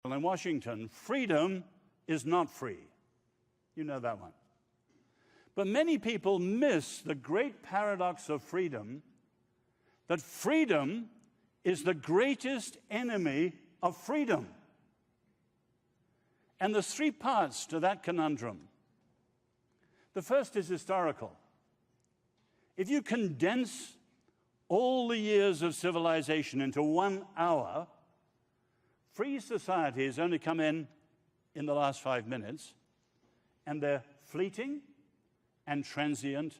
in Washington, freedom is not free. You know that one. But many people miss the great paradox of freedom, that freedom is the greatest enemy of freedom. And there's three parts to that conundrum. The first is historical. If you condense all the years of civilization into 1 hour, free societies only come in the last 5 minutes, and they're fleeting and transient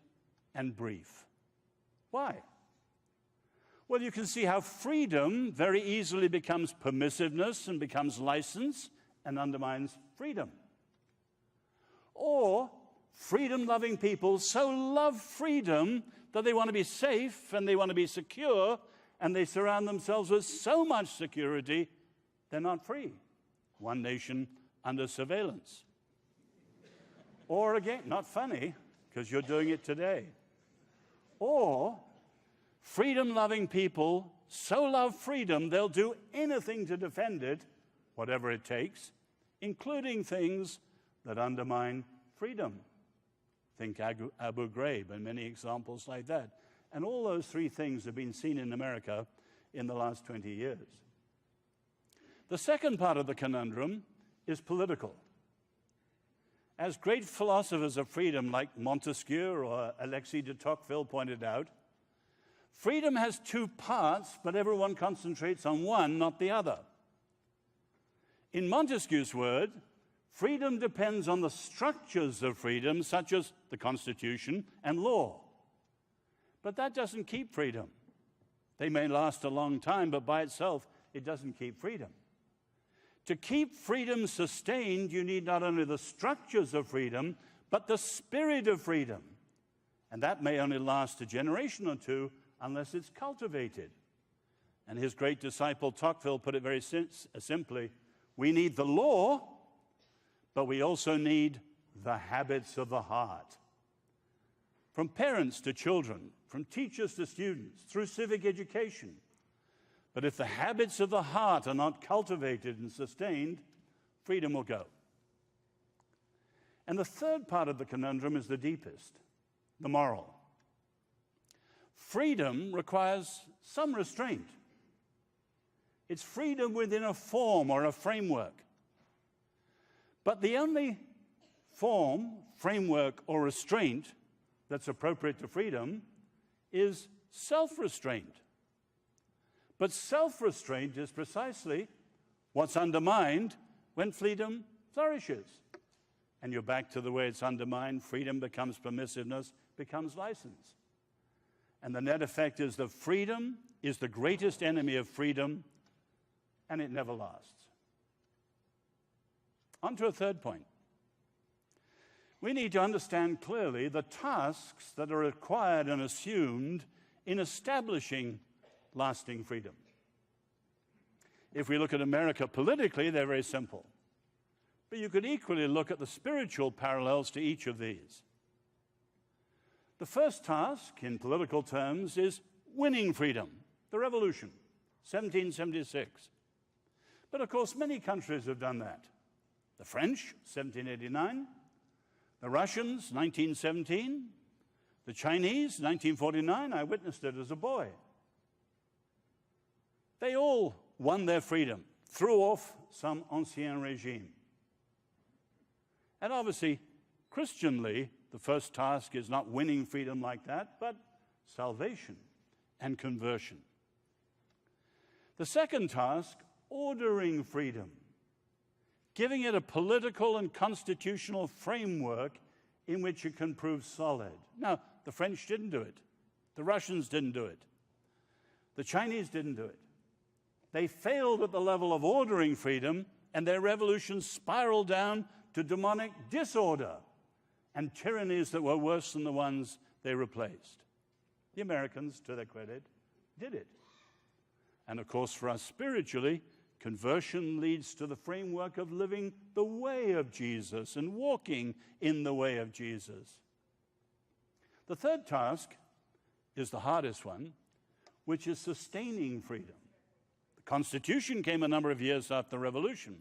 and brief. Why? Well, you can see how freedom very easily becomes permissiveness and becomes license and undermines freedom. Or freedom-loving people so love freedom that they want to be safe and they want to be secure, and they surround themselves with so much security, they're not free. One nation under surveillance. Or again, not funny, because you're doing it today. Or freedom-loving people so love freedom, they'll do anything to defend it, whatever it takes, including things that undermine freedom. Think Abu Ghraib and many examples like that. And all those three things have been seen in America in the last 20 years. The second part of the conundrum is political. As great philosophers of freedom like Montesquieu or Alexis de Tocqueville pointed out, freedom has two parts, but everyone concentrates on one, not the other. In Montesquieu's word, freedom depends on the structures of freedom, such as the Constitution and law. But that doesn't keep freedom. They may last a long time, but by itself, it doesn't keep freedom. To keep freedom sustained, you need not only the structures of freedom, but the spirit of freedom. And that may only last a generation or two unless it's cultivated. And his great disciple Tocqueville put it very simply, we need the law, but we also need the habits of the heart. From parents to children, from teachers to students, through civic education. But if the habits of the heart are not cultivated and sustained, freedom will go. And the third part of the conundrum is the deepest, the moral. Freedom requires some restraint. It's freedom within a form or a framework. But the only form, framework, or restraint that's appropriate to freedom is self-restraint. But self-restraint is precisely what's undermined when freedom flourishes. And you're back to the way it's undermined. Freedom becomes permissiveness, becomes license. And the net effect is that freedom is the greatest enemy of freedom, and it never lasts. On to a third point. We need to understand clearly the tasks that are required and assumed in establishing lasting freedom. If we look at America politically, they're very simple. But you could equally look at the spiritual parallels to each of these. The first task, in political terms, is winning freedom, the revolution, 1776. But of course, many countries have done that. The French, 1789, the Russians, 1917, the Chinese, 1949, I witnessed it as a boy. They all won their freedom, threw off some ancien regime. And obviously, Christianly, the first task is not winning freedom like that, but salvation and conversion. The second task, ordering freedom, giving it a political and constitutional framework in which it can prove solid. Now, the French didn't do it. The Russians didn't do it. The Chinese didn't do it. They failed at the level of ordering freedom, and their revolutions spiraled down to demonic disorder and tyrannies that were worse than the ones they replaced. The Americans, to their credit, did it. And of course, for us spiritually, conversion leads to the framework of living the way of Jesus and walking in the way of Jesus. The third task is the hardest one, which is sustaining freedom. The Constitution came a number of years after the Revolution.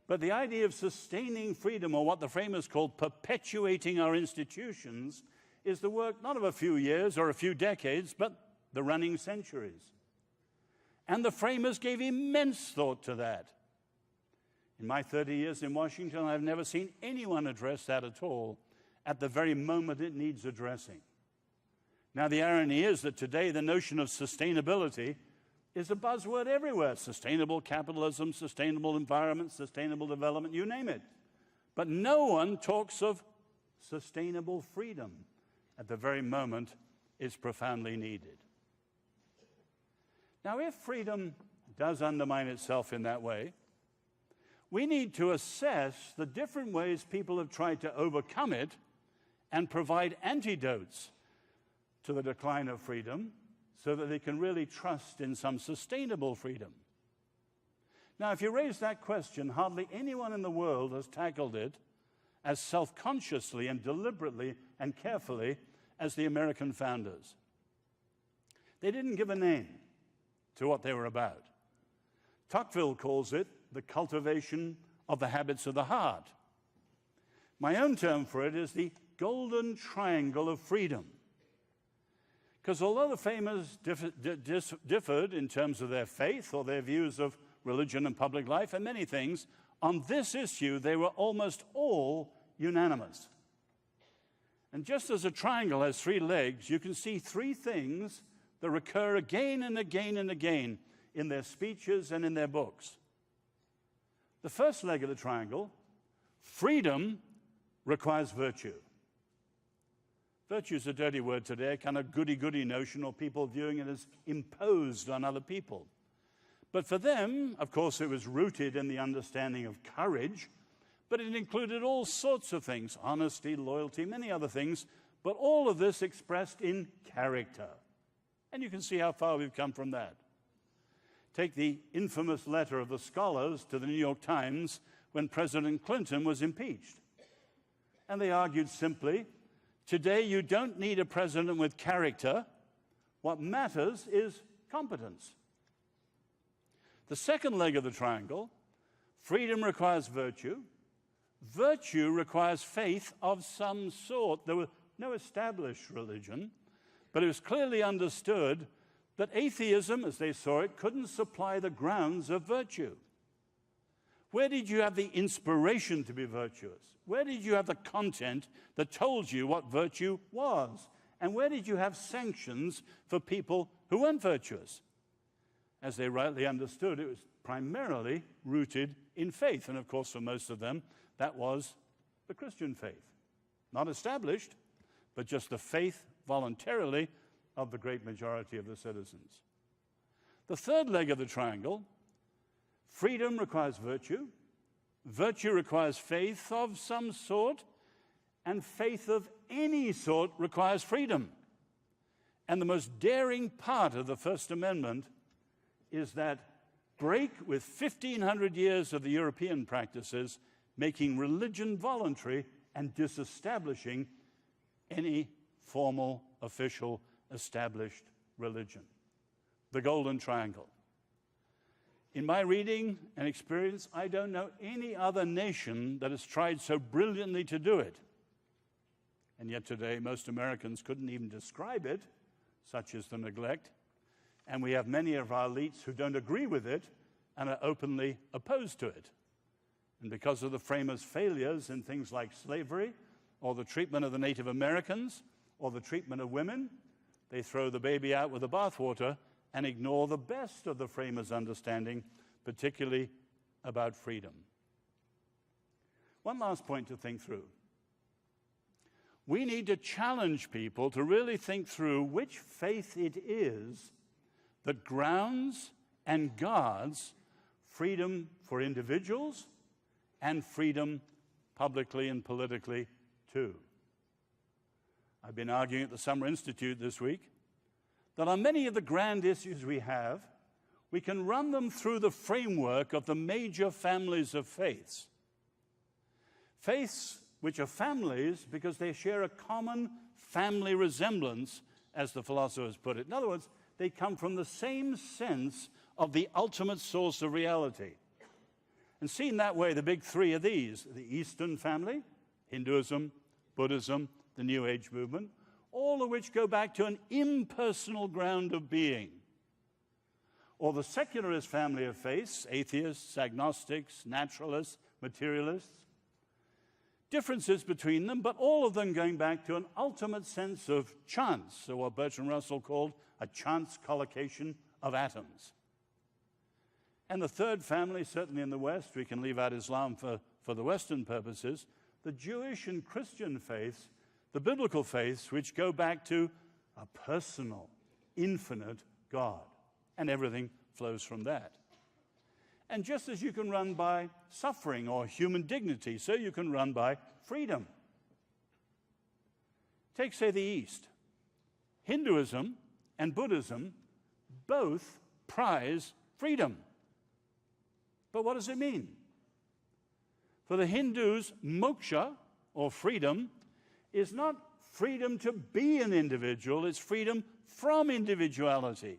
But the idea of sustaining freedom, or what the framers called perpetuating our institutions, is the work not of a few years or a few decades, but the running centuries. And the framers gave immense thought to that. In my 30 years in Washington, I've never seen anyone address that at all at the very moment it needs addressing. Now, the irony is that today the notion of sustainability is a buzzword everywhere. Sustainable capitalism, sustainable environment, sustainable development, you name it. But no one talks of sustainable freedom at the very moment it's profoundly needed. Now, if freedom does undermine itself in that way, we need to assess the different ways people have tried to overcome it and provide antidotes to the decline of freedom so that they can really trust in some sustainable freedom. Now, if you raise that question, hardly anyone in the world has tackled it as self-consciously and deliberately and carefully as the American founders. They didn't give a name to what they were about. Tocqueville calls it the cultivation of the habits of the heart. My own term for it is the golden triangle of freedom. Because although the framers differed in terms of their faith or their views of religion and public life and many things, on this issue they were almost all unanimous. And just as a triangle has three legs, you can see three things that recur again and again and again in their speeches and in their books. The first leg of the triangle, freedom, requires virtue. Virtue is a dirty word today, a kind of goody-goody notion, or people viewing it as imposed on other people. But for them, of course, it was rooted in the understanding of courage, but it included all sorts of things, honesty, loyalty, many other things, but all of this expressed in character. And you can see how far we've come from that. Take the infamous letter of the scholars to the New York Times when President Clinton was impeached. And they argued simply, today you don't need a president with character. What matters is competence. The second leg of the triangle, freedom requires virtue. Virtue requires faith of some sort. There was no established religion, but it was clearly understood that atheism, as they saw it, couldn't supply the grounds of virtue. Where did you have the inspiration to be virtuous? Where did you have the content that told you what virtue was? And where did you have sanctions for people who weren't virtuous? As they rightly understood, it was primarily rooted in faith. And of course, for most of them, that was the Christian faith. Not established, but just the faith voluntarily of the great majority of the citizens. The third leg of the triangle, freedom requires virtue. Virtue requires faith of some sort, and faith of any sort requires freedom. And the most daring part of the First Amendment is that break with 1,500 years of the European practices, making religion voluntary and disestablishing any formal, official, established religion. The Golden Triangle. In my reading and experience, I don't know any other nation that has tried so brilliantly to do it. And yet today, most Americans couldn't even describe it, such is the neglect. And we have many of our elites who don't agree with it and are openly opposed to it. And because of the framers' failures in things like slavery, or the treatment of the Native Americans, or the treatment of women, they throw the baby out with the bathwater and ignore the best of the framers' understanding, particularly about freedom. One last point to think through. We need to challenge people to really think through which faith it is that grounds and guards freedom for individuals and freedom publicly and politically too. I've been arguing at the Summer Institute this week that on many of the grand issues we have, we can run them through the framework of the major families of faiths. Faiths which are families because they share a common family resemblance, as the philosophers put it. In other words, they come from the same sense of the ultimate source of reality. And seen that way, the big three are these: the Eastern family, Hinduism, Buddhism, the New Age movement, all of which go back to an impersonal ground of being. Or the secularist family of faiths, atheists, agnostics, naturalists, materialists. Differences between them, but all of them going back to an ultimate sense of chance, or what Bertrand Russell called a chance collocation of atoms. And the third family, certainly in the West, we can leave out Islam for the Western purposes, the Jewish and Christian faiths, the biblical faiths, which go back to a personal, infinite God. And everything flows from that. And just as you can run by suffering or human dignity, so you can run by freedom. Take, say, the East. Hinduism and Buddhism both prize freedom. But what does it mean? For the Hindus, moksha, or freedom, is not freedom to be an individual, it's freedom from individuality.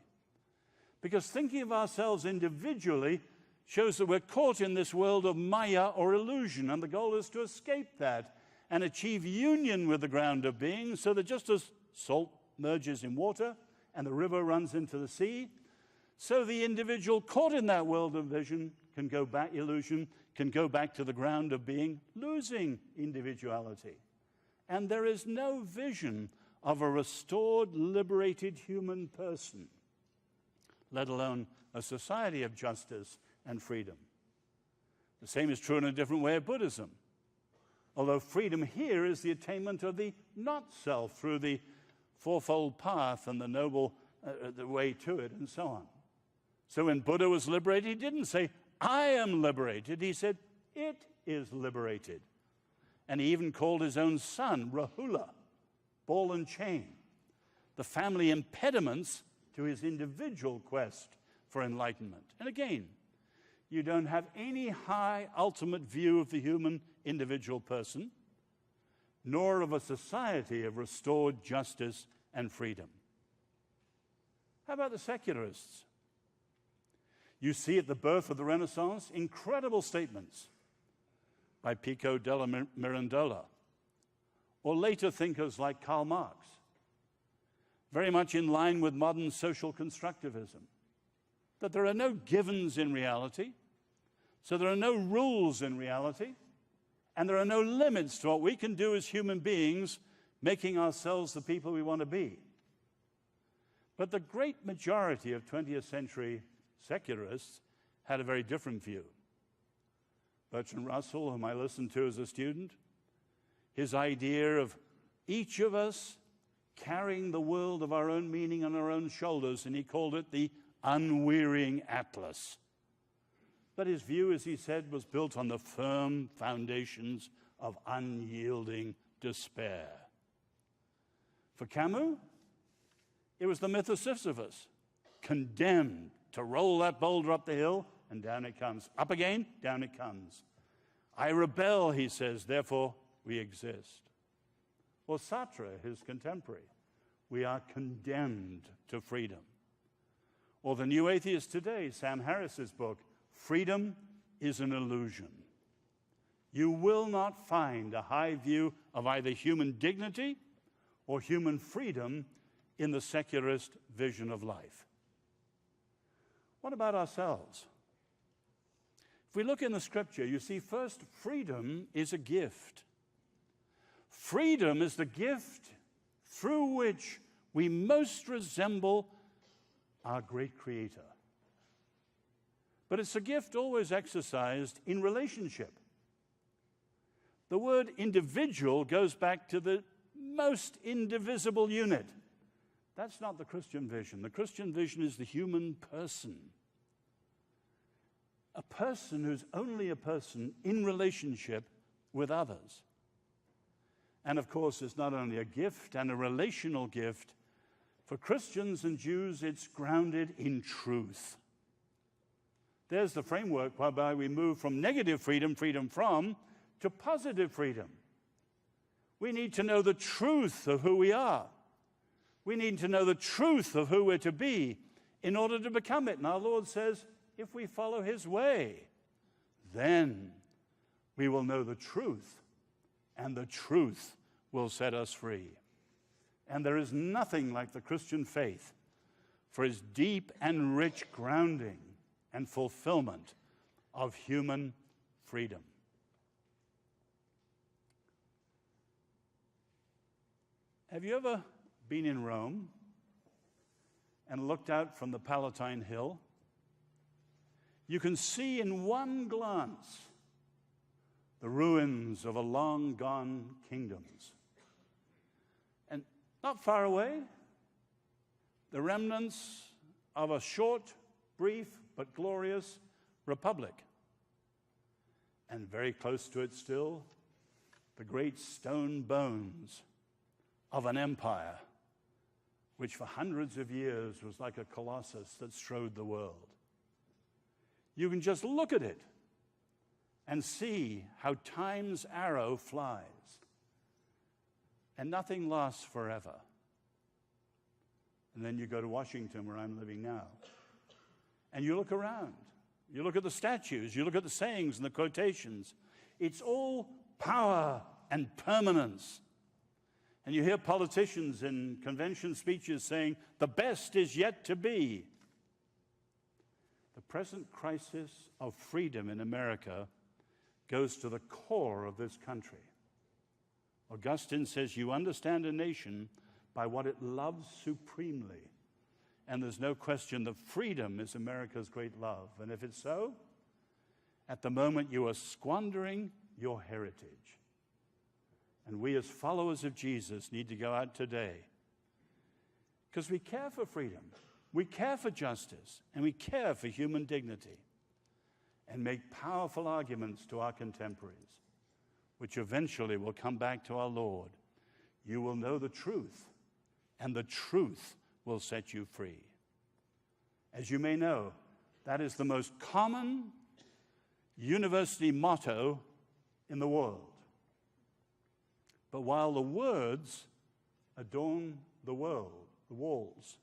Because thinking of ourselves individually shows that we're caught in this world of maya or illusion, and the goal is to escape that and achieve union with the ground of being, so that just as salt merges in water and the river runs into the sea, so the individual caught in that world of illusion can go back to the ground of being, losing individuality. And there is no vision of a restored, liberated human person, let alone a society of justice and freedom. The same is true in a different way of Buddhism. Although freedom here is the attainment of the not-self through the fourfold path and the noble the way to it, and so on. So when Buddha was liberated, he didn't say, I am liberated. He said, it is liberated. And he even called his own son Rahula, ball and chain, the family impediments to his individual quest for enlightenment. And again, you don't have any high ultimate view of the human individual person, nor of a society of restored justice and freedom. How about the secularists? You see at the birth of the Renaissance incredible statements by Pico della Mirandola, or later thinkers like Karl Marx, very much in line with modern social constructivism, that there are no givens in reality, so there are no rules in reality, and there are no limits to what we can do as human beings, making ourselves the people we want to be. But the great majority of 20th century secularists had a very different view. Bertrand Russell, whom I listened to as a student, his idea of each of us carrying the world of our own meaning on our own shoulders, and he called it the unwearying atlas. But his view, as he said, was built on the firm foundations of unyielding despair. For Camus, it was the myth of Sisyphus, condemned to roll that boulder up the hill, and down it comes. Up again, down it comes. I rebel, he says, therefore we exist. Or Sartre, his contemporary, we are condemned to freedom. Or the new atheist today, Sam Harris's book, Freedom is an Illusion. You will not find a high view of either human dignity or human freedom in the secularist vision of life. What about ourselves? If we look in the scripture, you see first, freedom is a gift. Freedom is the gift through which we most resemble our great Creator. But it's a gift always exercised in relationship. The word individual goes back to the most indivisible unit. That's not the Christian vision. The Christian vision is the human person. A person who's only a person in relationship with others. And of course, it's not only a gift and a relational gift. For Christians and Jews, it's grounded in truth. There's the framework whereby we move from negative freedom, freedom from, to positive freedom. We need to know the truth of who we are. We need to know the truth of who we're to be in order to become it. And our Lord says, if we follow his way, then we will know the truth, and the truth will set us free. And there is nothing like the Christian faith for its deep and rich grounding and fulfillment of human freedom. Have you ever been in Rome and looked out from the Palatine Hill? You can see in one glance the ruins of a long-gone kingdoms. And not far away, the remnants of a short, brief, but glorious republic. And very close to it still, the great stone bones of an empire which for hundreds of years was like a colossus that strode the world. You can just look at it and see how time's arrow flies. And nothing lasts forever. And then you go to Washington, where I'm living now, and you look around. You look at the statues, you look at the sayings and the quotations. It's all power and permanence. And you hear politicians in convention speeches saying, the best is yet to be. The present crisis of freedom in America goes to the core of this country. Augustine says, you understand a nation by what it loves supremely. And there's no question that freedom is America's great love. And if it's so, at the moment you are squandering your heritage. And we as followers of Jesus need to go out today because we care for freedom, we care for justice, and we care for human dignity, and make powerful arguments to our contemporaries, which eventually will come back to our Lord. You will know the truth, and the truth will set you free. As you may know, that is the most common university motto in the world. But while the words adorn the walls,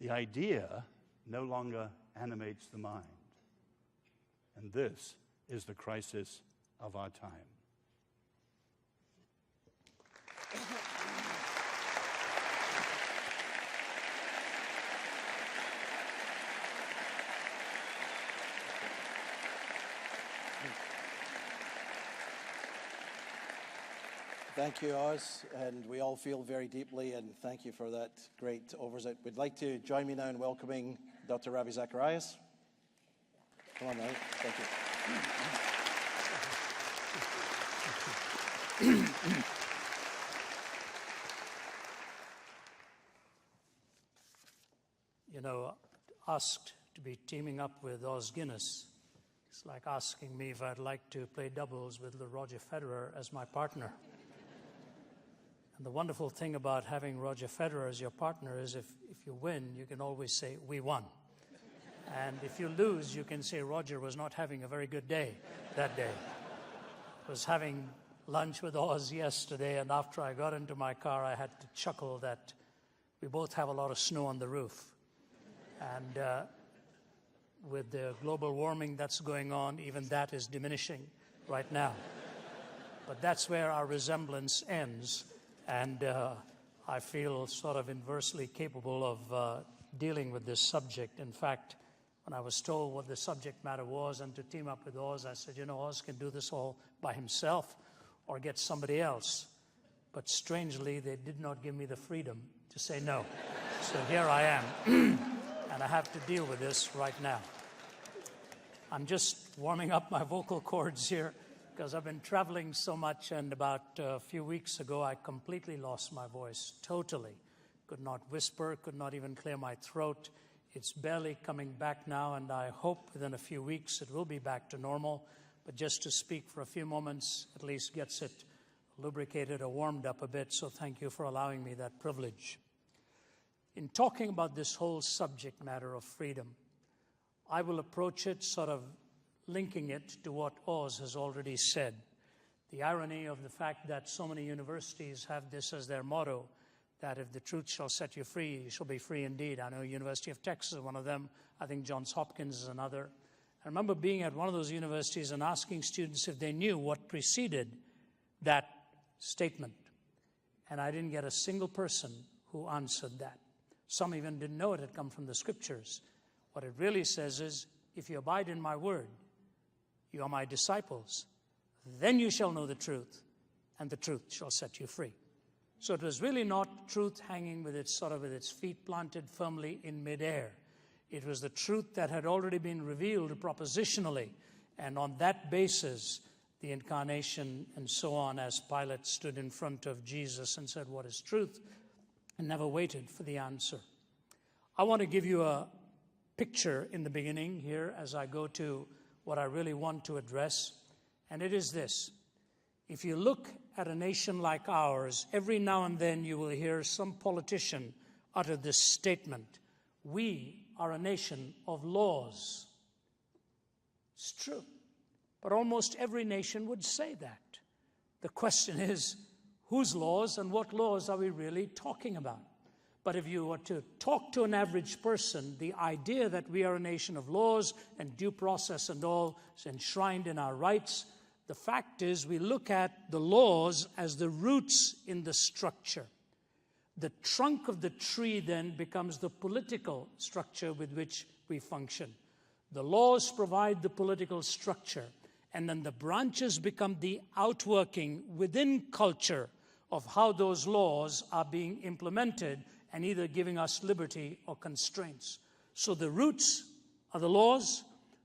the idea no longer animates the mind. And this is the crisis of our time. Thank you, Oz, and we all feel very deeply, and thank you for that great oversight. We'd like to join me now in welcoming Dr. Ravi Zacharias. Come on now. Thank you. You know, asked to be teaming up with Oz Guinness. It's like asking me if I'd like to play doubles with Roger Federer as my partner. And the wonderful thing about having Roger Federer as your partner is if you win, you can always say, we won. And if you lose, you can say Roger was not having a very good day that day. I was having lunch with Oz yesterday, and after I got into my car, I had to chuckle that we both have a lot of snow on the roof. And with the global warming that's going on, even that is diminishing right now. But that's where our resemblance ends. And I feel sort of inversely capable of dealing with this subject. In fact, when I was told what the subject matter was and to team up with Oz, I said, you know, Oz can do this all by himself or get somebody else. But strangely, they did not give me the freedom to say no. So here I am, and I have to deal with this right now. I'm just warming up my vocal cords here, because I've been traveling so much, and about a few weeks ago, I completely lost my voice, totally. Could not whisper, could not even clear my throat. It's barely coming back now, and I hope within a few weeks it will be back to normal. But just to speak for a few moments at least gets it lubricated or warmed up a bit, so thank you for allowing me that privilege. In talking about this whole subject matter of freedom, I will approach it sort of linking it to what Oz has already said. The irony of the fact that so many universities have this as their motto, that if the truth shall set you free, you shall be free indeed. I know University of Texas is one of them. I think Johns Hopkins is another. I remember being at one of those universities and asking students if they knew what preceded that statement. And I didn't get a single person who answered that. Some even didn't know it had come from the Scriptures. What it really says is, if you abide in my word, you are my disciples. Then you shall know the truth, and the truth shall set you free. So it was really not truth hanging with its feet planted firmly in midair. It was the truth that had already been revealed propositionally, and on that basis, the incarnation and so on, as Pilate stood in front of Jesus and said, "What is truth?" and never waited for the answer. I want to give you a picture in the beginning here as I go to what I really want to address, and it is this. If you look at a nation like ours, every now and then you will hear some politician utter this statement: we are a nation of laws. It's true. But almost every nation would say that. The question is, whose laws and what laws are we really talking about? But if you were to talk to an average person, the idea that we are a nation of laws and due process and all is enshrined in our rights. The fact is, we look at the laws as the roots in the structure. The trunk of the tree then becomes the political structure with which we function. The laws provide the political structure, and then the branches become the outworking within culture of how those laws are being implemented and either giving us liberty or constraints. So the roots are the laws,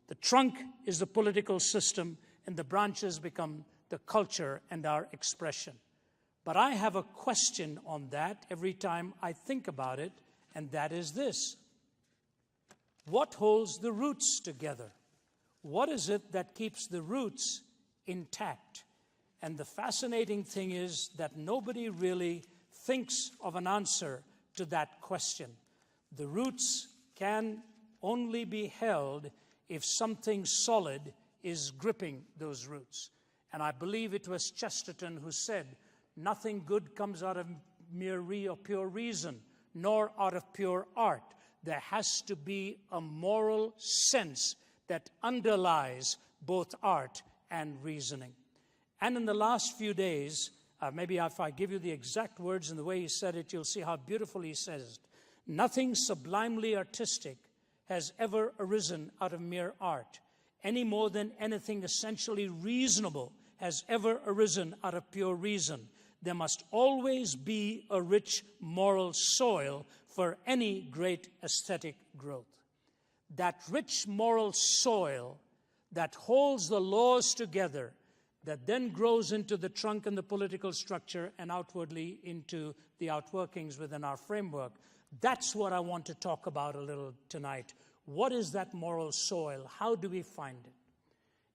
the trunk is the political system, and the branches become the culture and our expression. But I have a question on that every time I think about it, and that is this. What holds the roots together? What is it that keeps the roots intact? And the fascinating thing is that nobody really thinks of an answer to that question. The roots can only be held if something solid is gripping those roots. And I believe it was Chesterton who said, "Nothing good comes out of mere or pure reason, nor out of pure art. There has to be a moral sense that underlies both art and reasoning." And in the last few days, maybe if I give you the exact words and the way he said it, you'll see how beautifully he says it. Nothing sublimely artistic has ever arisen out of mere art, any more than anything essentially reasonable has ever arisen out of pure reason. There must always be a rich moral soil for any great aesthetic growth. That rich moral soil that holds the laws together, that then grows into the trunk and the political structure and outwardly into the outworkings within our framework. That's what I want to talk about a little tonight. What is that moral soil? How do we find it?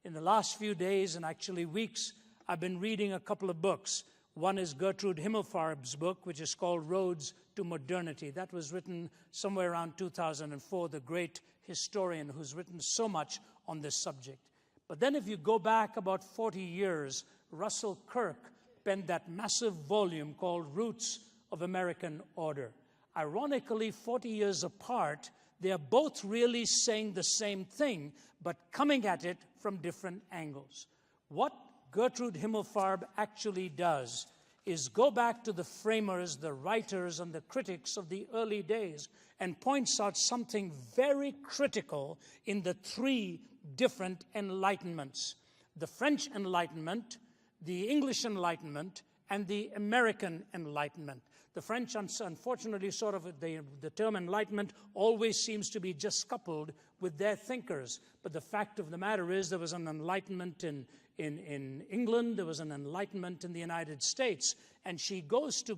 In the last few days and actually weeks, I've been reading a couple of books. One is Gertrude Himmelfarb's book, which is called Roads to Modernity. That was written somewhere around 2004, the great historian who's written so much on this subject. But then if you go back about 40 years, Russell Kirk penned that massive volume called Roots of American Order. Ironically, 40 years apart, they are both really saying the same thing, but coming at it from different angles. What Gertrude Himmelfarb actually does is go back to the framers, the writers, and the critics of the early days and points out something very critical in the three different enlightenments: the French Enlightenment, the English Enlightenment, and the American Enlightenment. The French, unfortunately, the term Enlightenment always seems to be just coupled with their thinkers. But the fact of the matter is there was an Enlightenment in England, there was an Enlightenment in the United States, and she goes to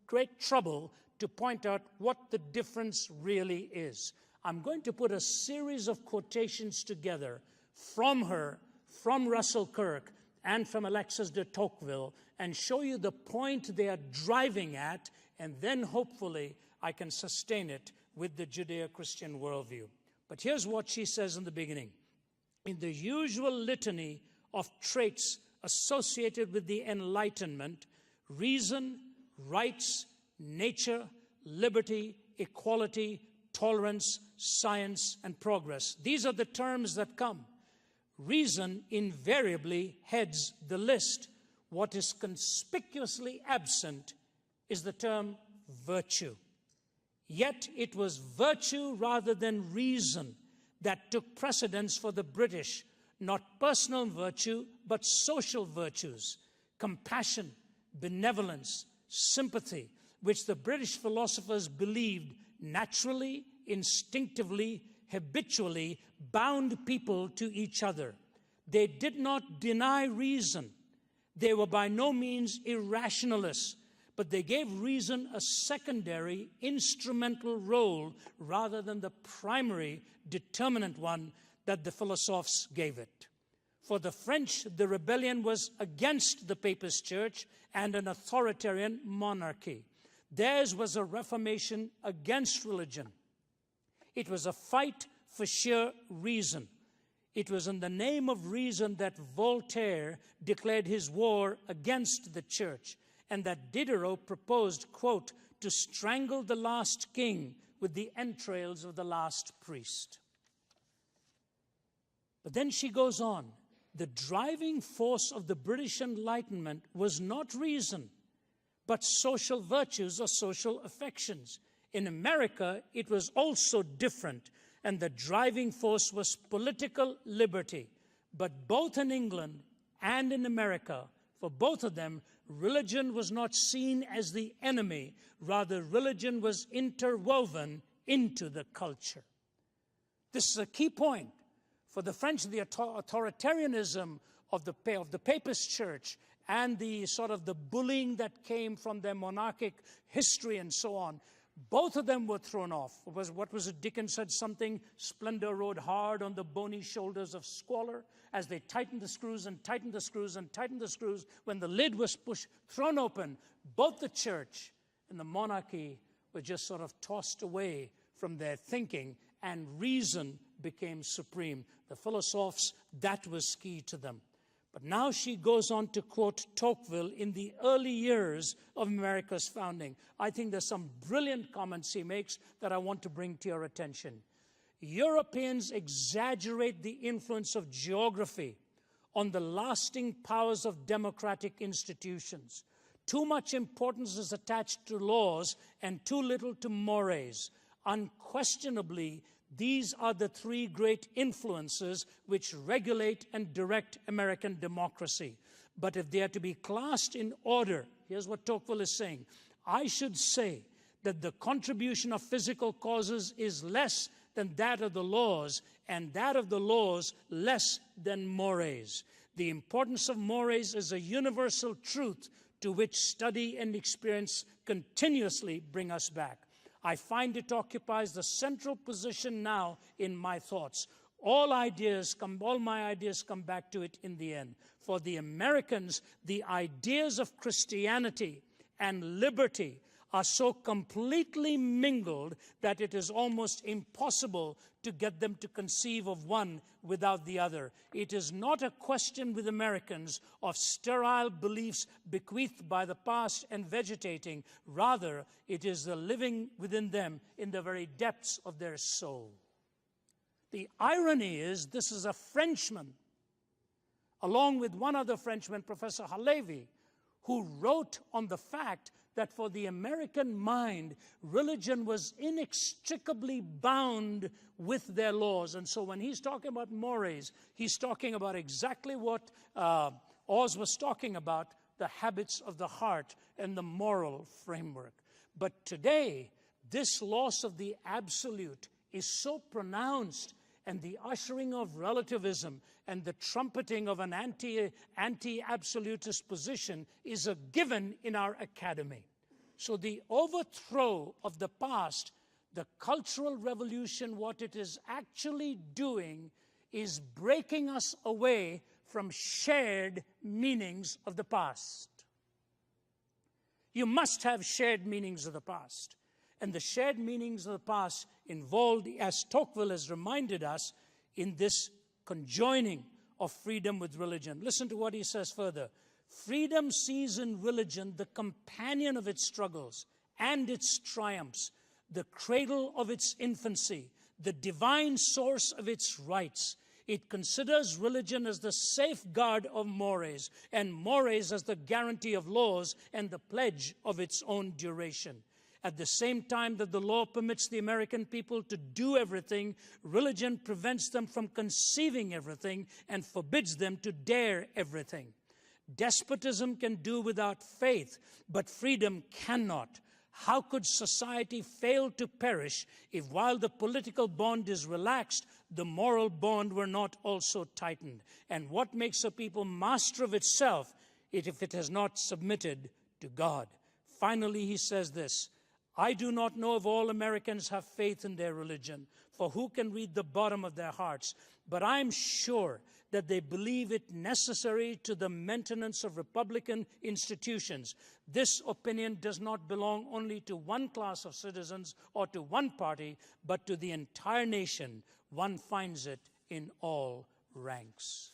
great trouble to point out what the difference really is. I'm going to put a series of quotations together from her, from Russell Kirk, and from Alexis de Tocqueville, and show you the point they are driving at, and then hopefully I can sustain it with the Judeo-Christian worldview. But here's what she says in the beginning. In the usual litany of traits associated with the Enlightenment, reason, rights, nature, liberty, equality, tolerance, science, and progress. These are the terms that come. reason invariably heads the list. What is conspicuously absent is the term virtue. Yet it was virtue rather than reason that took precedence for the British, not personal virtue, but social virtues, compassion, benevolence, sympathy, which the British philosophers believed naturally, instinctively, habitually bound people to each other. They did not deny reason. They were by no means irrationalists, but they gave reason a secondary, instrumental role rather than the primary, determinant one that the philosophers gave it. For the French, the rebellion was against the Papist Church and an authoritarian monarchy. Theirs was a reformation against religion. It was a fight for sheer reason. It was in the name of reason that Voltaire declared his war against the church, and that Diderot proposed, quote, to strangle the last king with the entrails of the last priest. But then she goes on. The driving force of the British Enlightenment was not reason, but social virtues or social affections. In America, it was also different, and the driving force was political liberty. But both in England and in America, for both of them, religion was not seen as the enemy. Rather, religion was interwoven into the culture. This is a key point. For the French, the authoritarianism of the Papist Church and the sort of the bullying that came from their monarchic history and so on, both of them were thrown off. What was it? Dickens said something, splendor rode hard on the bony shoulders of squalor, as they tightened the screws and tightened the screws and tightened the screws. When the lid was thrown open, both the church and the monarchy were just sort of tossed away from their thinking, and reason became supreme. The philosophers, that was key to them. But now she goes on to quote Tocqueville in the early years of America's founding. I think there's some brilliant comments he makes that I want to bring to your attention. Europeans exaggerate the influence of geography on the lasting powers of democratic institutions. Too much importance is attached to laws and too little to mores. Unquestionably, these are the three great influences which regulate and direct American democracy. But if they are to be classed in order, here's what Tocqueville is saying. I should say that the contribution of physical causes is less than that of the laws, and that of the laws less than mores. The importance of mores is a universal truth to which study and experience continuously bring us back. I find it occupies the central position now in my thoughts. All my ideas come back to it in the end. For the Americans, the ideas of Christianity and liberty are so completely mingled that it is almost impossible to get them to conceive of one without the other. It is not a question with Americans of sterile beliefs bequeathed by the past and vegetating. Rather, it is the living within them in the very depths of their soul. The irony is, this is a Frenchman, along with one other Frenchman, Professor Halevi, who wrote on the fact that for the American mind, religion was inextricably bound with their laws. And so when he's talking about mores, he's talking about exactly what Oz was talking about, the habits of the heart and the moral framework. But today, this loss of the absolute is so pronounced, and the ushering of relativism and the trumpeting of an anti-absolutist position is a given in our academy. So the overthrow of the past, the cultural revolution, what it is actually doing is breaking us away from shared meanings of the past. You must have shared meanings of the past. And the shared meanings of the past involved, as Tocqueville has reminded us, in this conjoining of freedom with religion. Listen to what he says further. Freedom sees in religion the companion of its struggles and its triumphs, the cradle of its infancy, the divine source of its rights. It considers religion as the safeguard of mores, and mores as the guarantee of laws and the pledge of its own duration. At the same time that the law permits the American people to do everything, religion prevents them from conceiving everything and forbids them to dare everything. Despotism can do without faith, but freedom cannot. How could society fail to perish if, while the political bond is relaxed, the moral bond were not also tightened? And what makes a people master of itself if it has not submitted to God? Finally, he says this, I do not know if all Americans have faith in their religion, for who can read the bottom of their hearts? But I'm sure that they believe it necessary to the maintenance of Republican institutions. This opinion does not belong only to one class of citizens or to one party, but to the entire nation. One finds it in all ranks.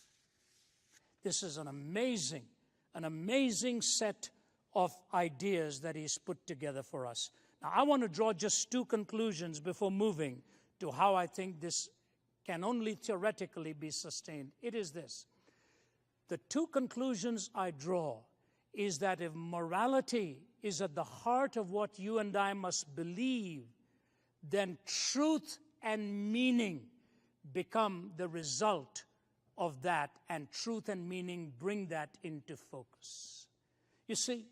This is an amazing set of ideas that he's put together for us. Now, I want to draw just two conclusions before moving to how I think this can only theoretically be sustained. It is this. The two conclusions I draw is that if morality is at the heart of what you and I must believe, then truth and meaning become the result of that, and truth and meaning bring that into focus. You see,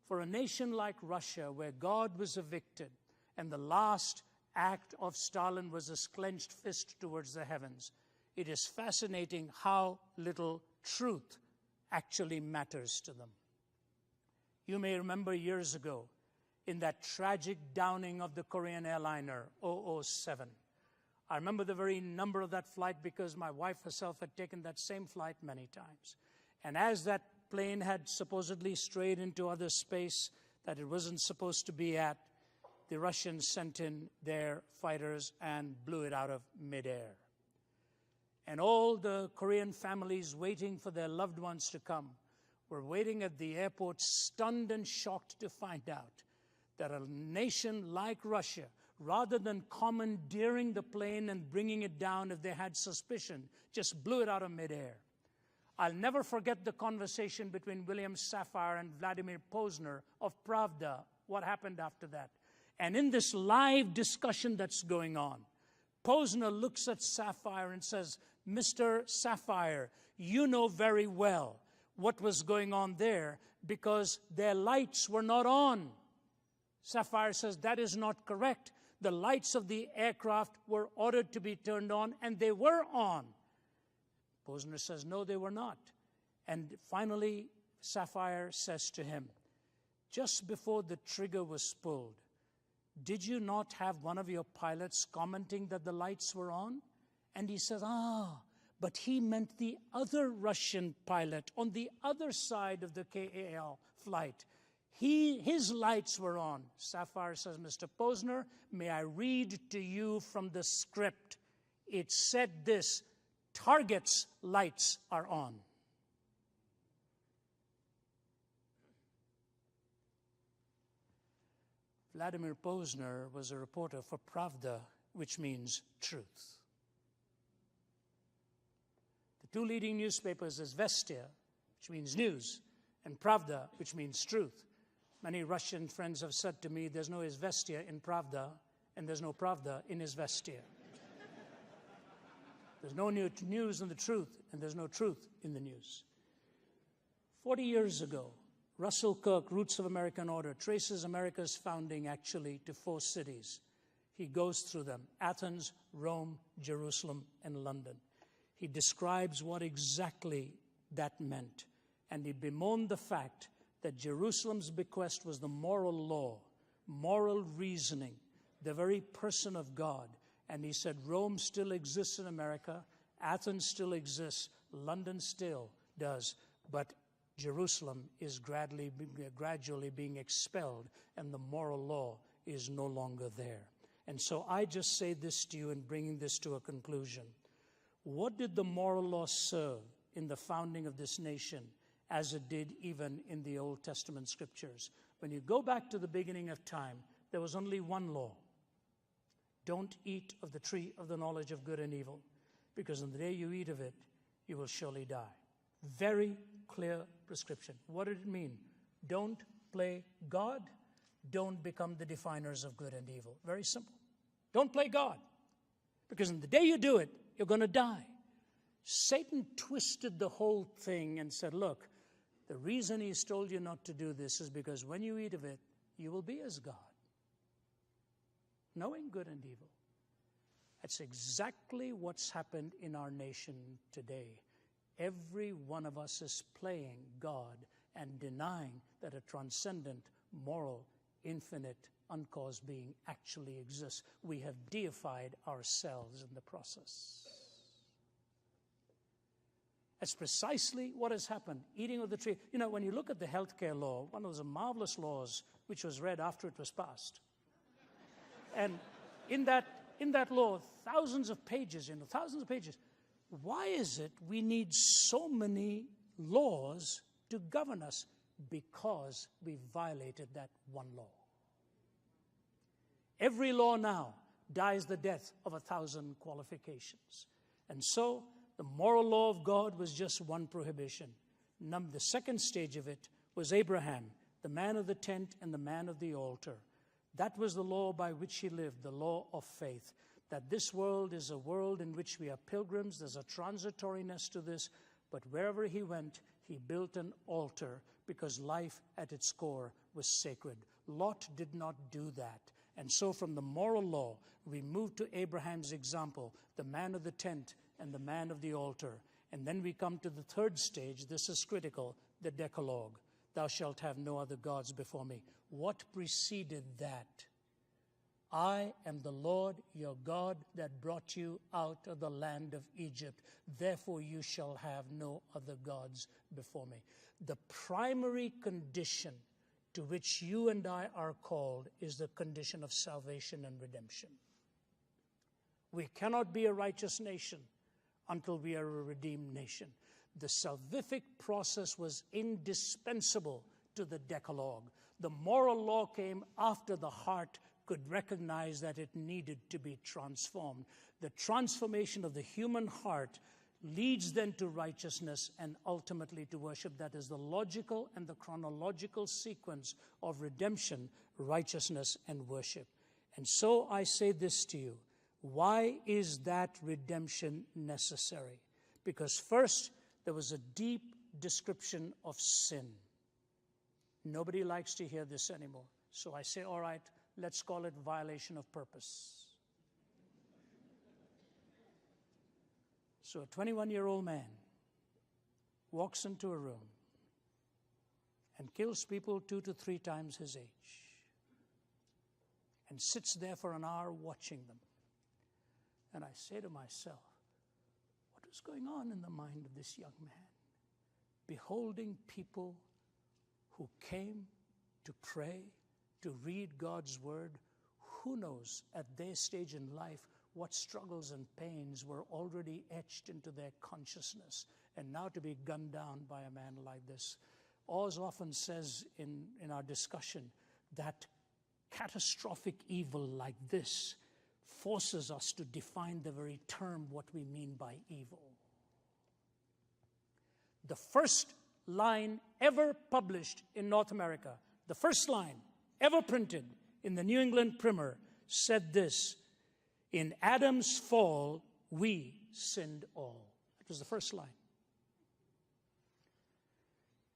for a nation like Russia, where God was evicted and the last act of Stalin was a clenched fist towards the heavens, it is fascinating how little truth actually matters to them. You may remember years ago in that tragic downing of the Korean airliner 007. I remember the very number of that flight because my wife herself had taken that same flight many times. And as that plane had supposedly strayed into other space that it wasn't supposed to be at, the Russians sent in their fighters and blew it out of midair. And all the Korean families waiting for their loved ones to come were waiting at the airport, stunned and shocked to find out that a nation like Russia, rather than commandeering the plane and bringing it down if they had suspicion, just blew it out of midair. I'll never forget the conversation between William Safire and Vladimir Posner of Pravda, what happened after that. And in this live discussion that's going on, Posner looks at Safire and says, Mr. Safire, you know very well what was going on there because their lights were not on. Safire says, that is not correct. The lights of the aircraft were ordered to be turned on, and they were on. Posner says, no, they were not. And finally, Safire says to him, just before the trigger was pulled, did you not have one of your pilots commenting that the lights were on? And he says, but he meant the other Russian pilot on the other side of the KAL flight. His lights were on. Safire says, Mr. Posner, may I read to you from the script? It said this, target's lights are on. Vladimir Posner was a reporter for Pravda, which means truth. The two leading newspapers is Vestia, which means news, and Pravda, which means truth. Many Russian friends have said to me, there's no Izvestia in Pravda, and there's no Pravda in Izvestia. There's no news in the truth, and there's no truth in the news. 40 years ago, Russell Kirk, Roots of American Order, traces America's founding actually to 4 cities. He goes through them, Athens, Rome, Jerusalem, and London. He describes what exactly that meant, and he bemoaned the fact that Jerusalem's bequest was the moral law, moral reasoning, the very person of God. And he said, Rome still exists in America, Athens still exists, London still does, but Jerusalem is gradually being expelled, and the moral law is no longer there. And so I just say this to you in bringing this to a conclusion. What did the moral law serve in the founding of this nation, as it did even in the Old Testament scriptures? When you go back to the beginning of time, there was only one law. Don't eat of the tree of the knowledge of good and evil. because on the day you eat of it, you will surely die. Very clear prescription. What did it mean? Don't play God. Don't become the definers of good and evil. Very simple. Don't play God. Because on the day you do it, you're going to die. Satan twisted the whole thing and said, look, the reason he's told you not to do this is because when you eat of it, you will be as God, knowing good and evil. That's exactly what's happened in our nation today. Every one of us is playing God and denying that a transcendent, moral, infinite, uncaused being actually exists. We have deified ourselves in the process. That's precisely what has happened. Eating of the tree. You know, when you look at the healthcare law, one of those marvelous laws which was read after it was passed. And in that law, thousands of pages. Why is it we need so many laws to govern us? Because we violated that one law. Every law now dies the death of 1,000 qualifications. And so the moral law of God was just one prohibition. The second stage of it was Abraham, the man of the tent and the man of the altar. That was the law by which he lived, the law of faith. That this world is a world in which we are pilgrims. There's a transitoriness to this. But wherever he went, he built an altar because life at its core was sacred. Lot did not do that. And so from the moral law, we move to Abraham's example, the man of the tent and the man of the altar. And then we come to the third stage. This is critical, the Decalogue. Thou shalt have no other gods before me. What preceded that? I am the Lord your God that brought you out of the land of Egypt. Therefore you shall have no other gods before me. The primary condition to which you and I are called is the condition of salvation and redemption. We cannot be a righteous nation until we are a redeemed nation. The salvific process was indispensable to the Decalogue. The moral law came after the heart could recognize that it needed to be transformed. The transformation of the human heart leads then to righteousness and ultimately to worship. That is the logical and the chronological sequence of redemption, righteousness, and worship. And so I say this to you. Why is that redemption necessary? Because first, there was a deep description of sin. Nobody likes to hear this anymore. So I say, all right, let's call it violation of purpose. So a 21-year-old man walks into a room and kills people 2 to 3 times his age and sits there for an hour watching them. And I say to myself, what is going on in the mind of this young man? Beholding people who came to pray, to read God's word, who knows at their stage in life what struggles and pains were already etched into their consciousness, and now to be gunned down by a man like this. Oz often says in our discussion that catastrophic evil like this forces us to define the very term what we mean by evil. The first line ever published in North America, the first line ever printed in the New England Primer said this: in Adam's fall, we sinned all. It was the first line.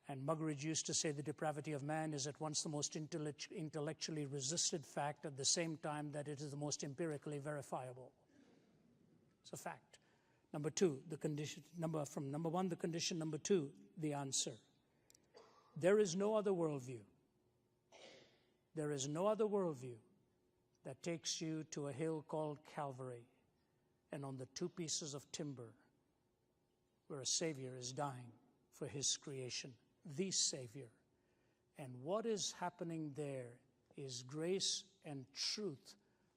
And Muggeridge used to say the depravity of man is at once the most intellectually resisted fact, at the same time that it is the most empirically verifiable. It's a fact. Number two, the condition. Number one, the condition. Number two, the answer. There is no other worldview. There is no other worldview that takes you to a hill called Calvary, and on the 2 pieces of timber where a Savior is dying for his creation, the Savior. And what is happening there is grace and truth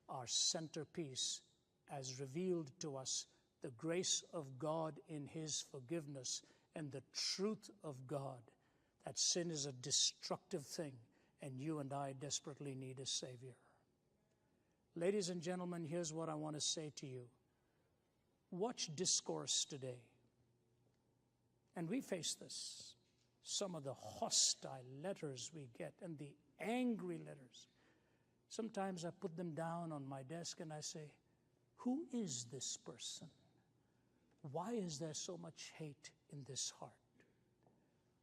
are centerpiece as revealed to us, the grace of God in his forgiveness and the truth of God, that sin is a destructive thing and you and I desperately need a Savior. Ladies and gentlemen, here's what I want to say to you. Watch discourse today. And we face this. Some of the hostile letters we get and the angry letters. Sometimes I put them down on my desk and I say, who is this person? Why is there so much hate in this heart?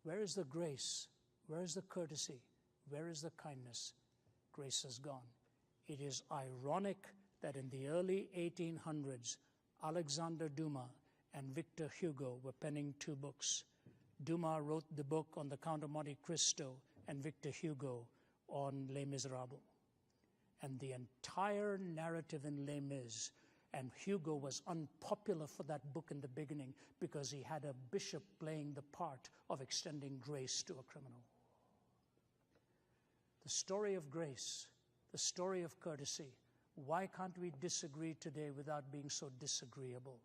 Where is the grace? Where is the courtesy? Where is the kindness? Grace has gone. It is ironic that in the early 1800s, Alexander Dumas and Victor Hugo were penning two books. Dumas wrote the book on the Count of Monte Cristo and Victor Hugo on Les Miserables. And the entire narrative in Les Mis, and Hugo was unpopular for that book in the beginning because he had a bishop playing the part of extending grace to a criminal. The story of grace, the story of courtesy. Why can't we disagree today without being so disagreeable?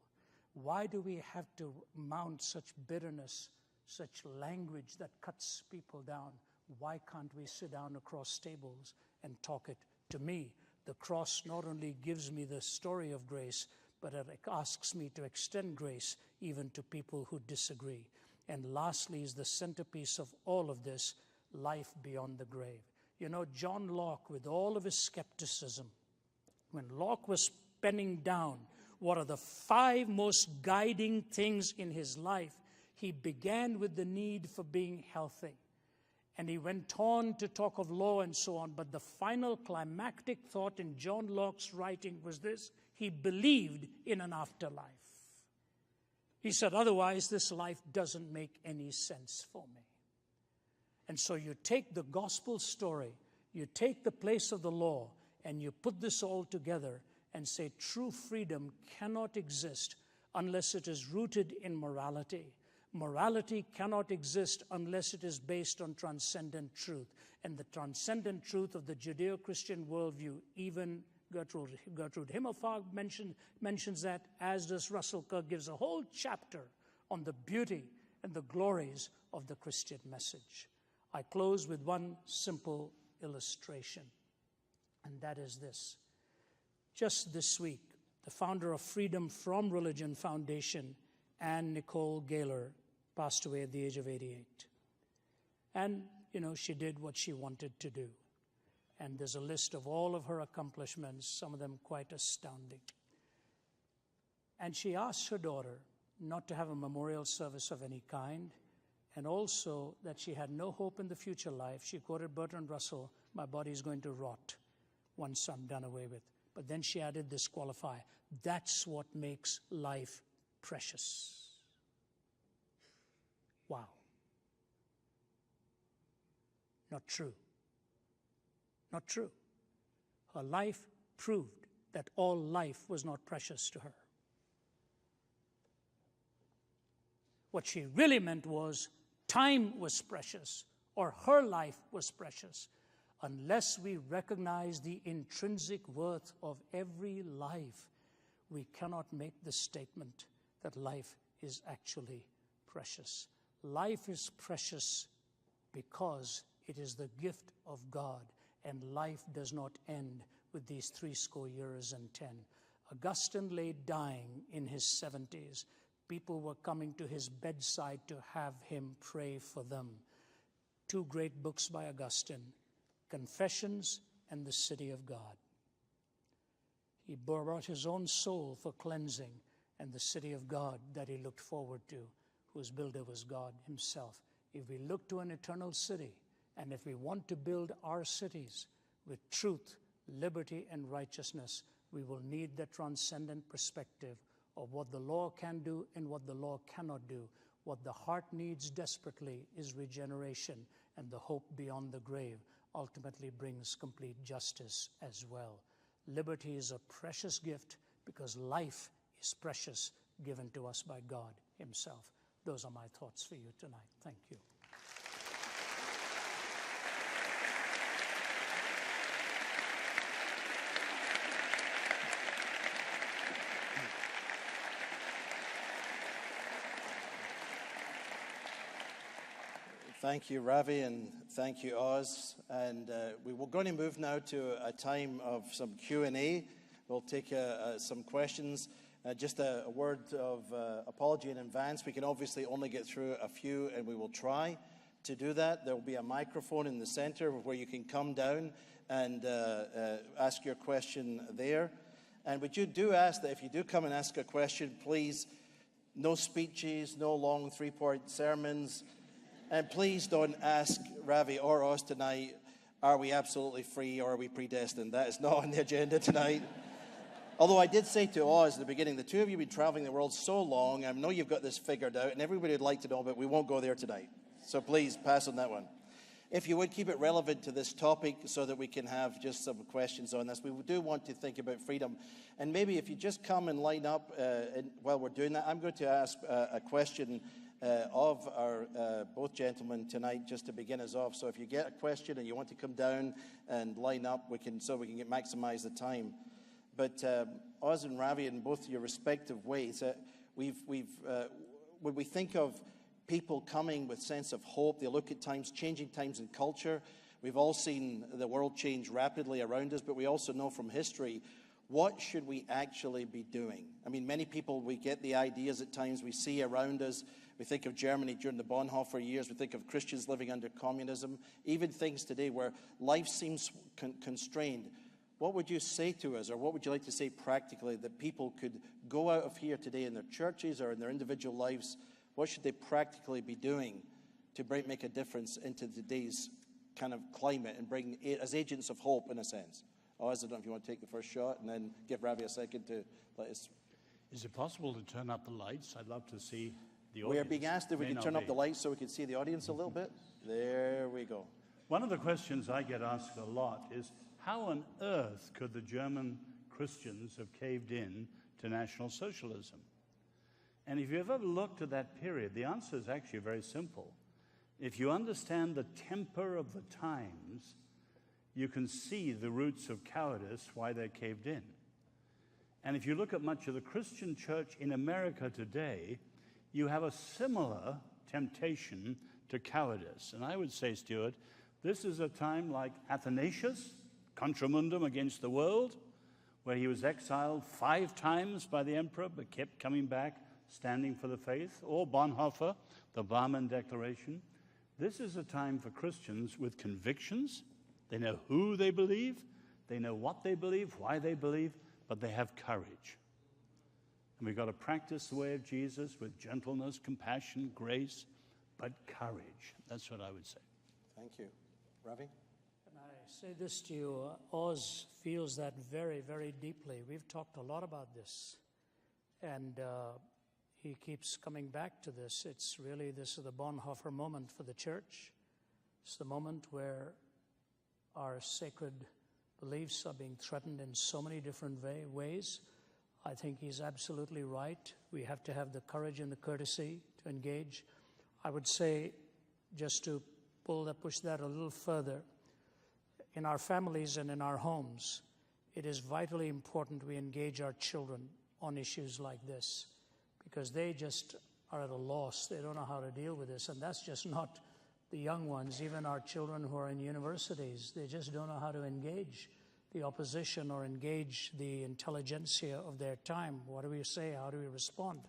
Why do we have to mount such bitterness, such language that cuts people down? Why can't we sit down across tables and talk it? To me, the cross not only gives me the story of grace, but it asks me to extend grace even to people who disagree. And lastly is the centerpiece of all of this, life beyond the grave. You know, John Locke, with all of his skepticism, when Locke was penning down what are the 5 most guiding things in his life, he began with the need for being healthy. And he went on to talk of law and so on. But the final climactic thought in John Locke's writing was this: he believed in an afterlife. He said, otherwise this life doesn't make any sense for me. And so you take the gospel story, you take the place of the law, and you put this all together and say true freedom cannot exist unless it is rooted in morality. Morality cannot exist unless it is based on transcendent truth. And the transcendent truth of the Judeo-Christian worldview, even Gertrude Himmelfarb mentions that, as does Russell Kirk, gives a whole chapter on the beauty and the glories of the Christian message. I close with one simple illustration, and that is this. Just this week, the founder of Freedom from Religion Foundation, Anne Nicole Gaylor, passed away at the age of 88. And, you know, she did what she wanted to do. And there's a list of all of her accomplishments, some of them quite astounding. And she asked her daughter not to have a memorial service of any kind, and also that she had no hope in the future life. She quoted Bertrand Russell, "My body is going to rot once I'm done away with." But then she added this qualifier: that's what makes life precious. Wow. Not true. Not true. Her life proved that all life was not precious to her. What she really meant was time was precious, or her life was precious. Unless we recognize the intrinsic worth of every life, we cannot make the statement that life is actually precious. Life is precious because it is the gift of God, and life does not end with these 70 years and 10. Augustine lay dying in his 70s. People were coming to his bedside to have him pray for them. 2 great books by Augustine, Confessions and The City of God. He brought his own soul for cleansing, and the city of God that he looked forward to, whose builder was God himself. If we look to an eternal city, and if we want to build our cities with truth, liberty, and righteousness, we will need the transcendent perspective of what the law can do and what the law cannot do. What the heart needs desperately is regeneration, and the hope beyond the grave ultimately brings complete justice as well. Liberty is a precious gift because life is precious, given to us by God himself. Those are my thoughts for you tonight. Thank you. Thank you, Ravi, and thank you, Oz. And we're going to move now to a time of some Q&A. We'll take some questions. Just a word of apology in advance. We can obviously only get through a few, and we will try to do that. There will be a microphone in the center where you can come down and ask your question there. And we do ask that if you do come and ask a question, please, no speeches, no long 3-point sermons. And please don't ask Ravi or us tonight, are we absolutely free or are we predestined? That is not on the agenda tonight. Although I did say to Oz at the beginning, the two of you have been traveling the world so long, I know you've got this figured out, and everybody would like to know, but we won't go there tonight. So please pass on that one. If you would, keep it relevant to this topic so that we can have just some questions on this. We do want to think about freedom. And maybe if you just come and line up while we're doing that, I'm going to ask a question of our both gentlemen tonight just to begin us off. So if you get a question and you want to come down and line up, we can maximize the time. But Oz and Ravi, in both your respective ways, when we think of people coming with sense of hope, they look at times, changing times in culture. We've all seen the world change rapidly around us, but we also know from history, what should we actually be doing? I mean, many people, we get the ideas at times we see around us. We think of Germany during the Bonhoeffer years. We think of Christians living under communism. Even things today where life seems constrained. What would you say to us, or what would you like to say practically that people could go out of here today in their churches or in their individual lives? What should they practically be doing to make a difference into today's kind of climate and bring as agents of hope in a sense? I don't know if you want to take the first shot and then give Ravi a second to let us. Is it possible to turn up the lights? I'd love to see the audience. We are being asked if we can turn up the lights so we can see the audience a little bit. There we go. One of the questions I get asked a lot is, how on earth could the German Christians have caved in to National Socialism? And if you've ever looked at that period, the answer is actually very simple. If you understand the temper of the times, you can see the roots of cowardice, why they caved in. And if you look at much of the Christian church in America today, you have a similar temptation to cowardice. And I would say, Stuart, this is a time like Athanasius, Contra Mundum against the world, where he was exiled 5 times by the emperor, but kept coming back, standing for the faith, or Bonhoeffer, the Barmen Declaration. This is a time for Christians with convictions. They know who they believe, they know what they believe, why they believe, but they have courage. And we've got to practice the way of Jesus with gentleness, compassion, grace, but courage. That's what I would say. Thank you. Ravi? Can I say this to you? Oz feels that very, very deeply. We've talked a lot about this. And he keeps coming back to this. This is the Bonhoeffer moment for the church. It's the moment where our sacred beliefs are being threatened in so many different ways. I think he's absolutely right. We have to have the courage and the courtesy to engage. I would say, just to push that a little further, in our families and in our homes, it is vitally important we engage our children on issues like this, because they just are at a loss. They don't know how to deal with this. And that's just not the young ones, even our children who are in universities. They just don't know how to engage the opposition or engage the intelligentsia of their time. What do we say? How do we respond?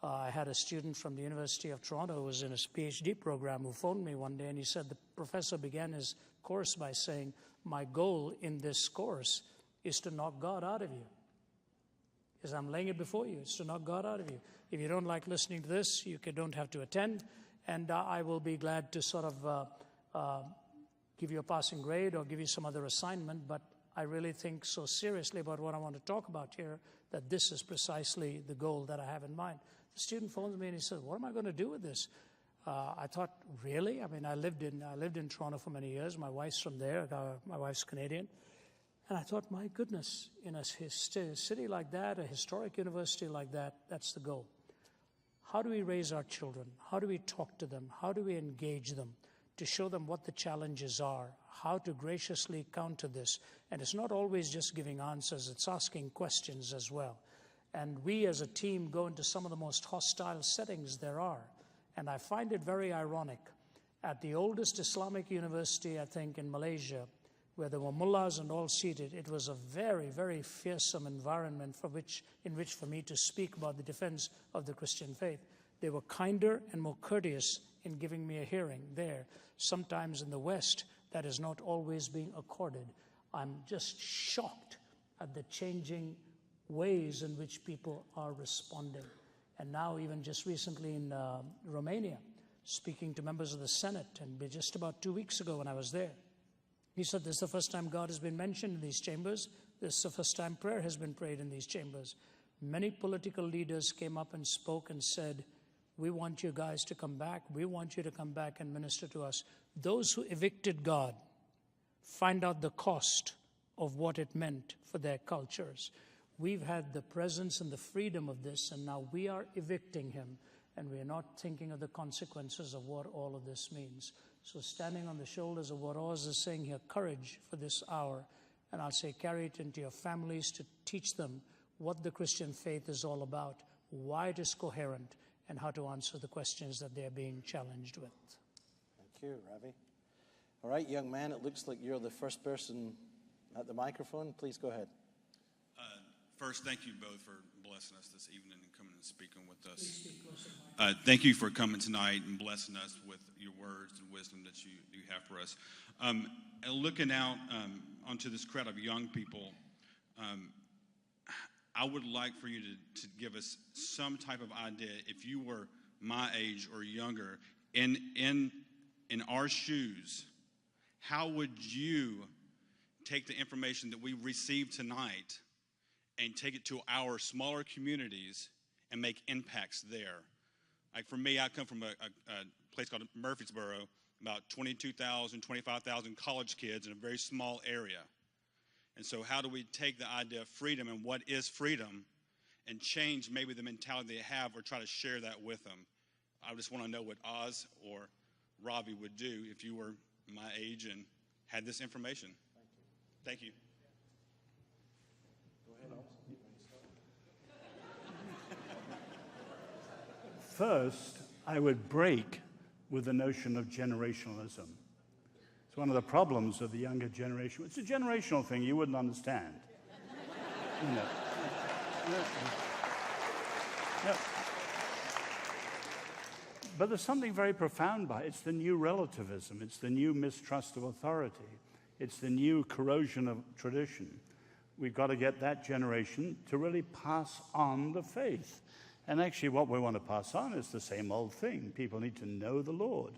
I had a student from the University of Toronto who was in a PhD program who phoned me one day, and he said the professor began his course by saying, my goal in this course is to knock God out of you. Because I'm laying it before you. It's to knock God out of you. If you don't like listening to this, you don't have to attend, and I will be glad to sort of give you a passing grade or give you some other assignment, but I really think so seriously about what I want to talk about here that this is precisely the goal that I have in mind. The student phones me and he says, what am I going to do with this? I thought, really? I mean, I lived in Toronto for many years. My wife's from there. My wife's Canadian. And I thought, my goodness, in a city like that, a historic university like that, that's the goal. How do we raise our children? How do we talk to them? How do we engage them to show them what the challenges are? How to graciously counter this? And it's not always just giving answers, it's asking questions as well. And we as a team go into some of the most hostile settings there are. And I find it very ironic. At the oldest Islamic university, I think, in Malaysia, where there were mullahs and all seated. It was a very, very fearsome environment in which for me to speak about the defense of the Christian faith. They were kinder and more courteous in giving me a hearing there. Sometimes in the West, that is not always being accorded. I'm just shocked at the changing ways in which people are responding. And now even just recently in Romania, speaking to members of the Senate, and just about 2 weeks ago when I was there, he said, this is the first time God has been mentioned in these chambers. This is the first time prayer has been prayed in these chambers. Many political leaders came up and spoke and said, we want you guys to come back. We want you to come back and minister to us. Those who evicted God find out the cost of what it meant for their cultures. We've had the presence and the freedom of this, and now we are evicting him, and we are not thinking of the consequences of what all of this means. So standing on the shoulders of what Oz is saying here, courage for this hour, and I'll say carry it into your families to teach them what the Christian faith is all about, why it is coherent, and how to answer the questions that they're being challenged with. Thank you, Ravi. All right, young man, it looks like you're the first person at the microphone. Please go ahead. First, thank you both for blessing us this evening and coming and speaking with us. Thank you for coming tonight and blessing us with your words and wisdom that you have for us. And looking out onto this crowd of young people, I would like for you to give us some type of idea, if you were my age or younger, in our shoes, how would you take the information that we received tonight and take it to our smaller communities and make impacts there? Like for me, I come from a place called Murfreesboro, about 22,000, 25,000 college kids in a very small area. And so how do we take the idea of freedom and what is freedom and change maybe the mentality they have or try to share that with them? I just want to know what Oz or Ravi would do if you were my age and had this information. Thank you. Go ahead, Oz. First, I would break with the notion of generationalism. It's one of the problems of the younger generation. It's a generational thing you wouldn't understand. You know. No. But there's something very profound by it. It's the new relativism. It's the new mistrust of authority. It's the new corrosion of tradition. We've got to get that generation to really pass on the faith. And actually what we want to pass on is the same old thing. People need to know the Lord.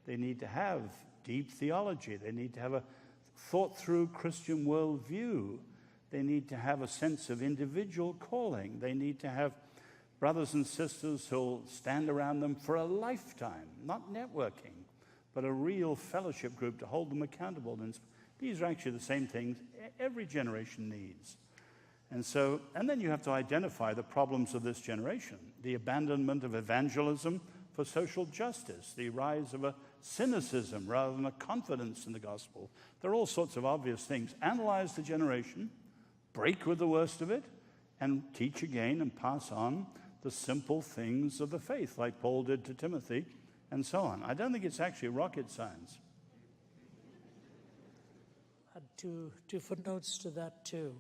They need to have deep theology. They need to have a thought-through Christian worldview. They need to have a sense of individual calling. They need to have brothers and sisters who'll stand around them for a lifetime, not networking, but a real fellowship group to hold them accountable. And these are actually the same things every generation needs. And then you have to identify the problems of this generation, the abandonment of evangelism for social justice, the rise of a cynicism rather than a confidence in the gospel. There are all sorts of obvious things. Analyze the generation, break with the worst of it, and teach again and pass on the simple things of the faith, like Paul did to Timothy, and so on. I don't think it's actually rocket science. I had two footnotes to that, too.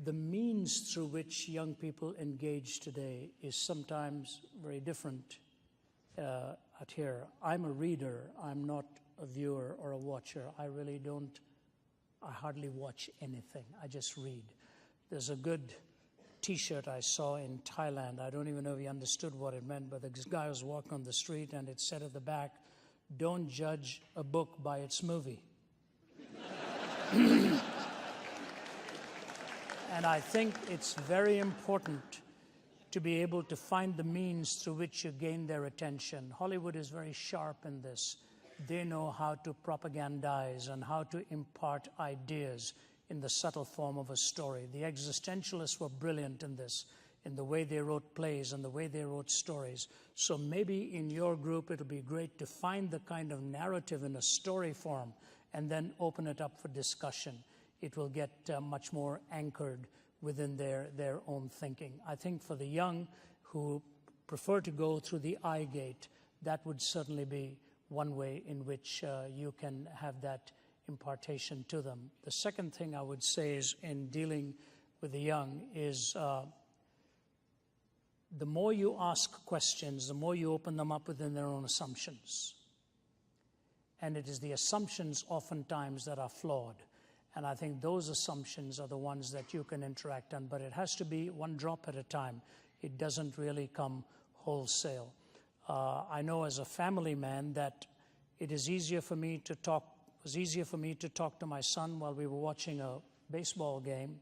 The means through which young people engage today is sometimes very different at here. I'm a reader. I'm not a viewer or a watcher. I hardly watch anything. I just read. There's a good T-shirt I saw in Thailand. I don't even know if he understood what it meant, but this guy was walking on the street and it said at the back, "Don't judge a book by its movie." And I think it's very important to be able to find the means through which you gain their attention. Hollywood is very sharp in this. They know how to propagandize and how to impart ideas in the subtle form of a story. The existentialists were brilliant in this, in the way they wrote plays and the way they wrote stories. So maybe in your group it'll be great to find the kind of narrative in a story form and then open it up for discussion. It will get much more anchored within their own thinking. I think for the young who prefer to go through the eye gate, that would certainly be one way in which you can have that impartation to them. The second thing I would say is in dealing with the young is the more you ask questions, the more you open them up within their own assumptions. And it is the assumptions oftentimes that are flawed. And I think those assumptions are the ones that you can interact on, but it has to be one drop at a time. It doesn't really come wholesale. I know as a family man that it is easier for me to talk, to my son while we were watching a baseball game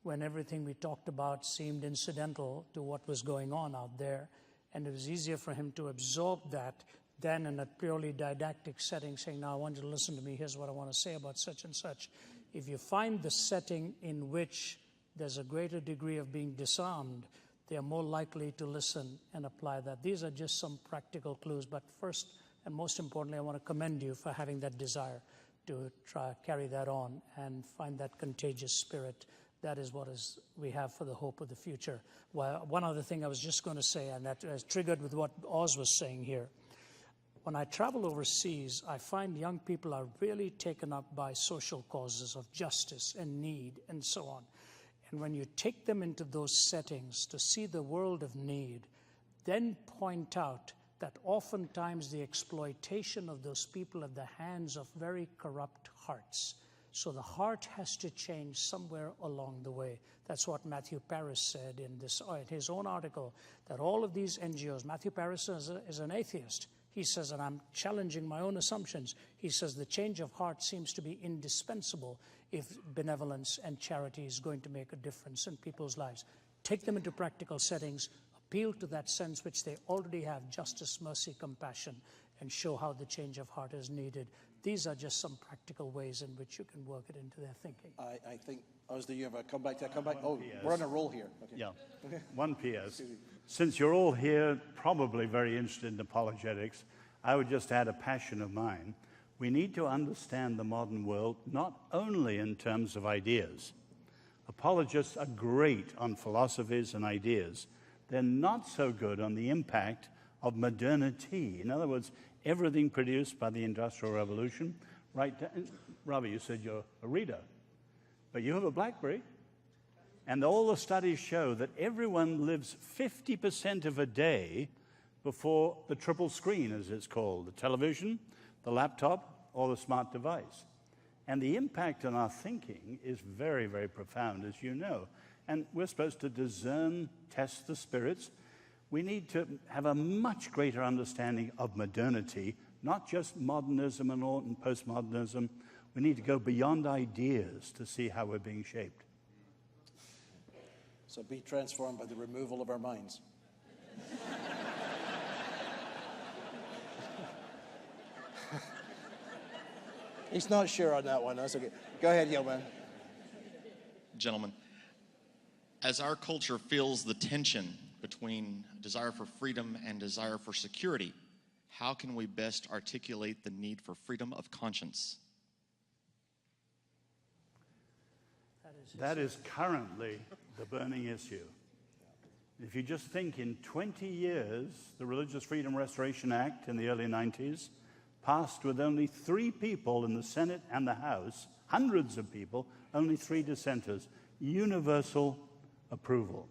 when everything we talked about seemed incidental to what was going on out there. And it was easier for him to absorb that than in a purely didactic setting, saying, now I want you to listen to me, here's what I want to say about such and such. If you find the setting in which there's a greater degree of being disarmed, they are more likely to listen and apply that. These are just some practical clues, but first and most importantly, I want to commend you for having that desire to try carry that on and find that contagious spirit. That is what we have for the hope of the future. Well, one other thing I was just going to say, and that is triggered with what Oz was saying here. When I travel overseas, I find young people are really taken up by social causes of justice and need and so on. And when you take them into those settings to see the world of need, then point out that oftentimes the exploitation of those people at the hands of very corrupt hearts. So the heart has to change somewhere along the way. That's what Matthew Paris said in his own article, that all of these NGOs, Matthew Paris is an atheist. He says, and I'm challenging my own assumptions, he says the change of heart seems to be indispensable if benevolence and charity is going to make a difference in people's lives. Take them into practical settings, appeal to that sense which they already have, justice, mercy, compassion, and show how the change of heart is needed. These are just some practical ways in which you can work it into their thinking. I think, do you have a comeback? Oh, we're on a roll here. Okay. Yeah. One PS. Since you're all here probably very interested in apologetics, I would just add a passion of mine. We need to understand the modern world not only in terms of ideas. Apologists are great on philosophies and ideas. They're not so good on the impact of modernity. In other words, everything produced by the Industrial Revolution, right down. Ravi, you said you're a reader, but you have a BlackBerry. And all the studies show that everyone lives 50% of a day before the triple screen, as it's called, the television, the laptop, or the smart device. And the impact on our thinking is very, very profound, as you know. And we're supposed to discern, test the spirits. We need to have a much greater understanding of modernity, not just modernism and postmodernism. We need to go beyond ideas to see how we're being shaped. So be transformed by the removal of our minds. He's not sure on that one. That's okay. Go ahead, Yeoman. Gentlemen, as our culture feels the tension between desire for freedom and desire for security, how can we best articulate the need for freedom of conscience? That is currently the burning issue. If you just think in 20 years, the Religious Freedom Restoration Act in the early 90s passed with only 3 people in the Senate and the House, hundreds of people, only 3 dissenters, universal approval.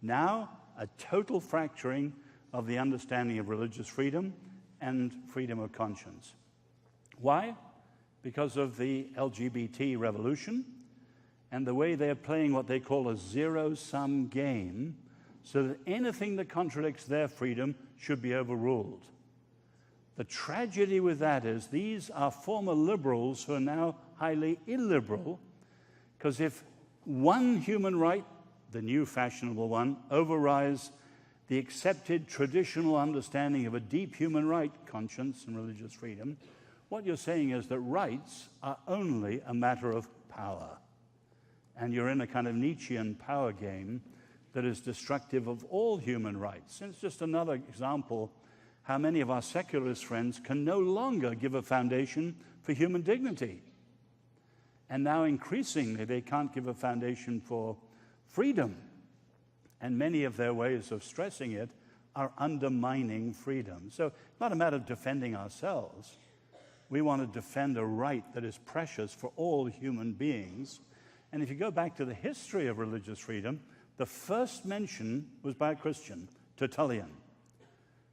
Now, a total fracturing of the understanding of religious freedom and freedom of conscience. Why? Because of the LGBT revolution and the way they're playing what they call a zero-sum game, so that anything that contradicts their freedom should be overruled. The tragedy with that is these are former liberals who are now highly illiberal, because if one human right, the new fashionable one, overrides the accepted traditional understanding of a deep human right, conscience and religious freedom, what you're saying is that rights are only a matter of power. And you're in a kind of Nietzschean power game that is destructive of all human rights. And it's just another example how many of our secularist friends can no longer give a foundation for human dignity. And now increasingly they can't give a foundation for freedom. And many of their ways of stressing it are undermining freedom. So it's not a matter of defending ourselves. We want to defend a right that is precious for all human beings. And if you go back to the history of religious freedom, the first mention was by a Christian, Tertullian,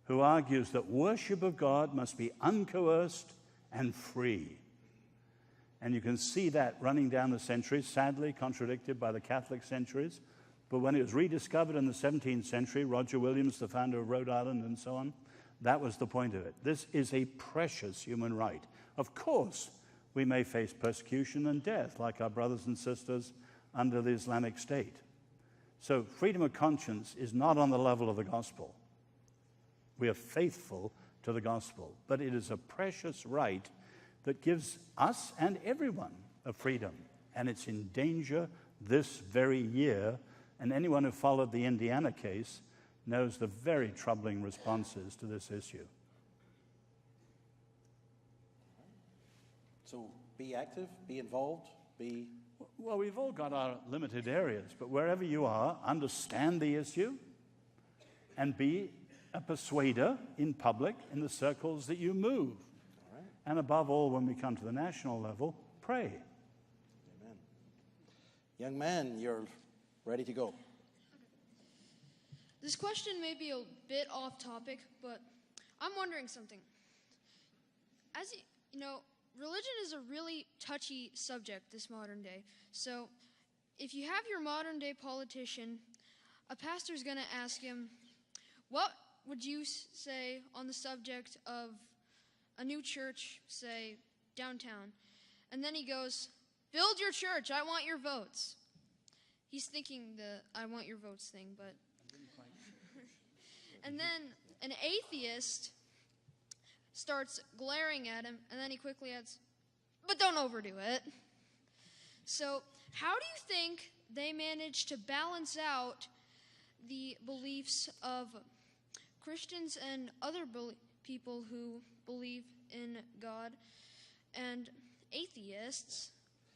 who argues that worship of God must be uncoerced and free. And you can see that running down the centuries, sadly contradicted by the Catholic centuries. But when it was rediscovered in the 17th century, Roger Williams, the founder of Rhode Island and so on, that was the point of it. This is a precious human right. Of course, we may face persecution and death, like our brothers and sisters under the Islamic State. So freedom of conscience is not on the level of the gospel. We are faithful to the gospel, but it is a precious right that gives us and everyone a freedom, and it's in danger this very year. And anyone who followed the Indiana case knows the very troubling responses to this issue. So be active, be involved, be... Well, we've all got our limited areas, but wherever you are, understand the issue and be a persuader in public in the circles that you move. All right. And above all, when we come to the national level, pray. Amen. Young man, you're ready to go. This question may be a bit off topic, but I'm wondering something. As you know, religion is a really touchy subject this modern day. So if you have your modern day politician, a pastor's going to ask him, what would you say on the subject of a new church, say, downtown? And then he goes, build your church, I want your votes. He's thinking the I want your votes thing, but... And then an atheist starts glaring at him, and then he quickly adds, but don't overdo it. So how do you think they manage to balance out the beliefs of Christians and other people who believe in God and atheists?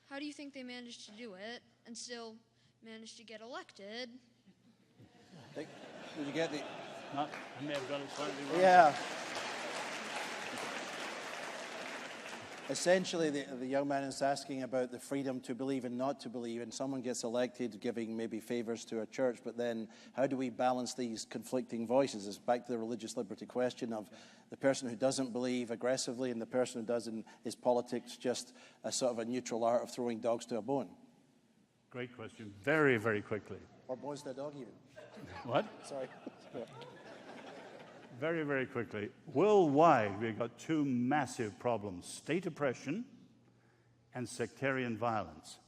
How do you think they manage to do it and still manage to get elected? Did you get the... I may have got it slightly wrong. Yeah. Essentially, the young man is asking about the freedom to believe and not to believe, and someone gets elected giving maybe favors to a church, but then how do we balance these conflicting voices? It's back to the religious liberty question of the person who doesn't believe aggressively and the person who does, and is politics just a sort of a neutral art of throwing dogs to a bone? Great question. Very, very quickly. Or bones to a dog even. What? Sorry. Very, very quickly. Worldwide, we've got two massive problems: state oppression and sectarian violence.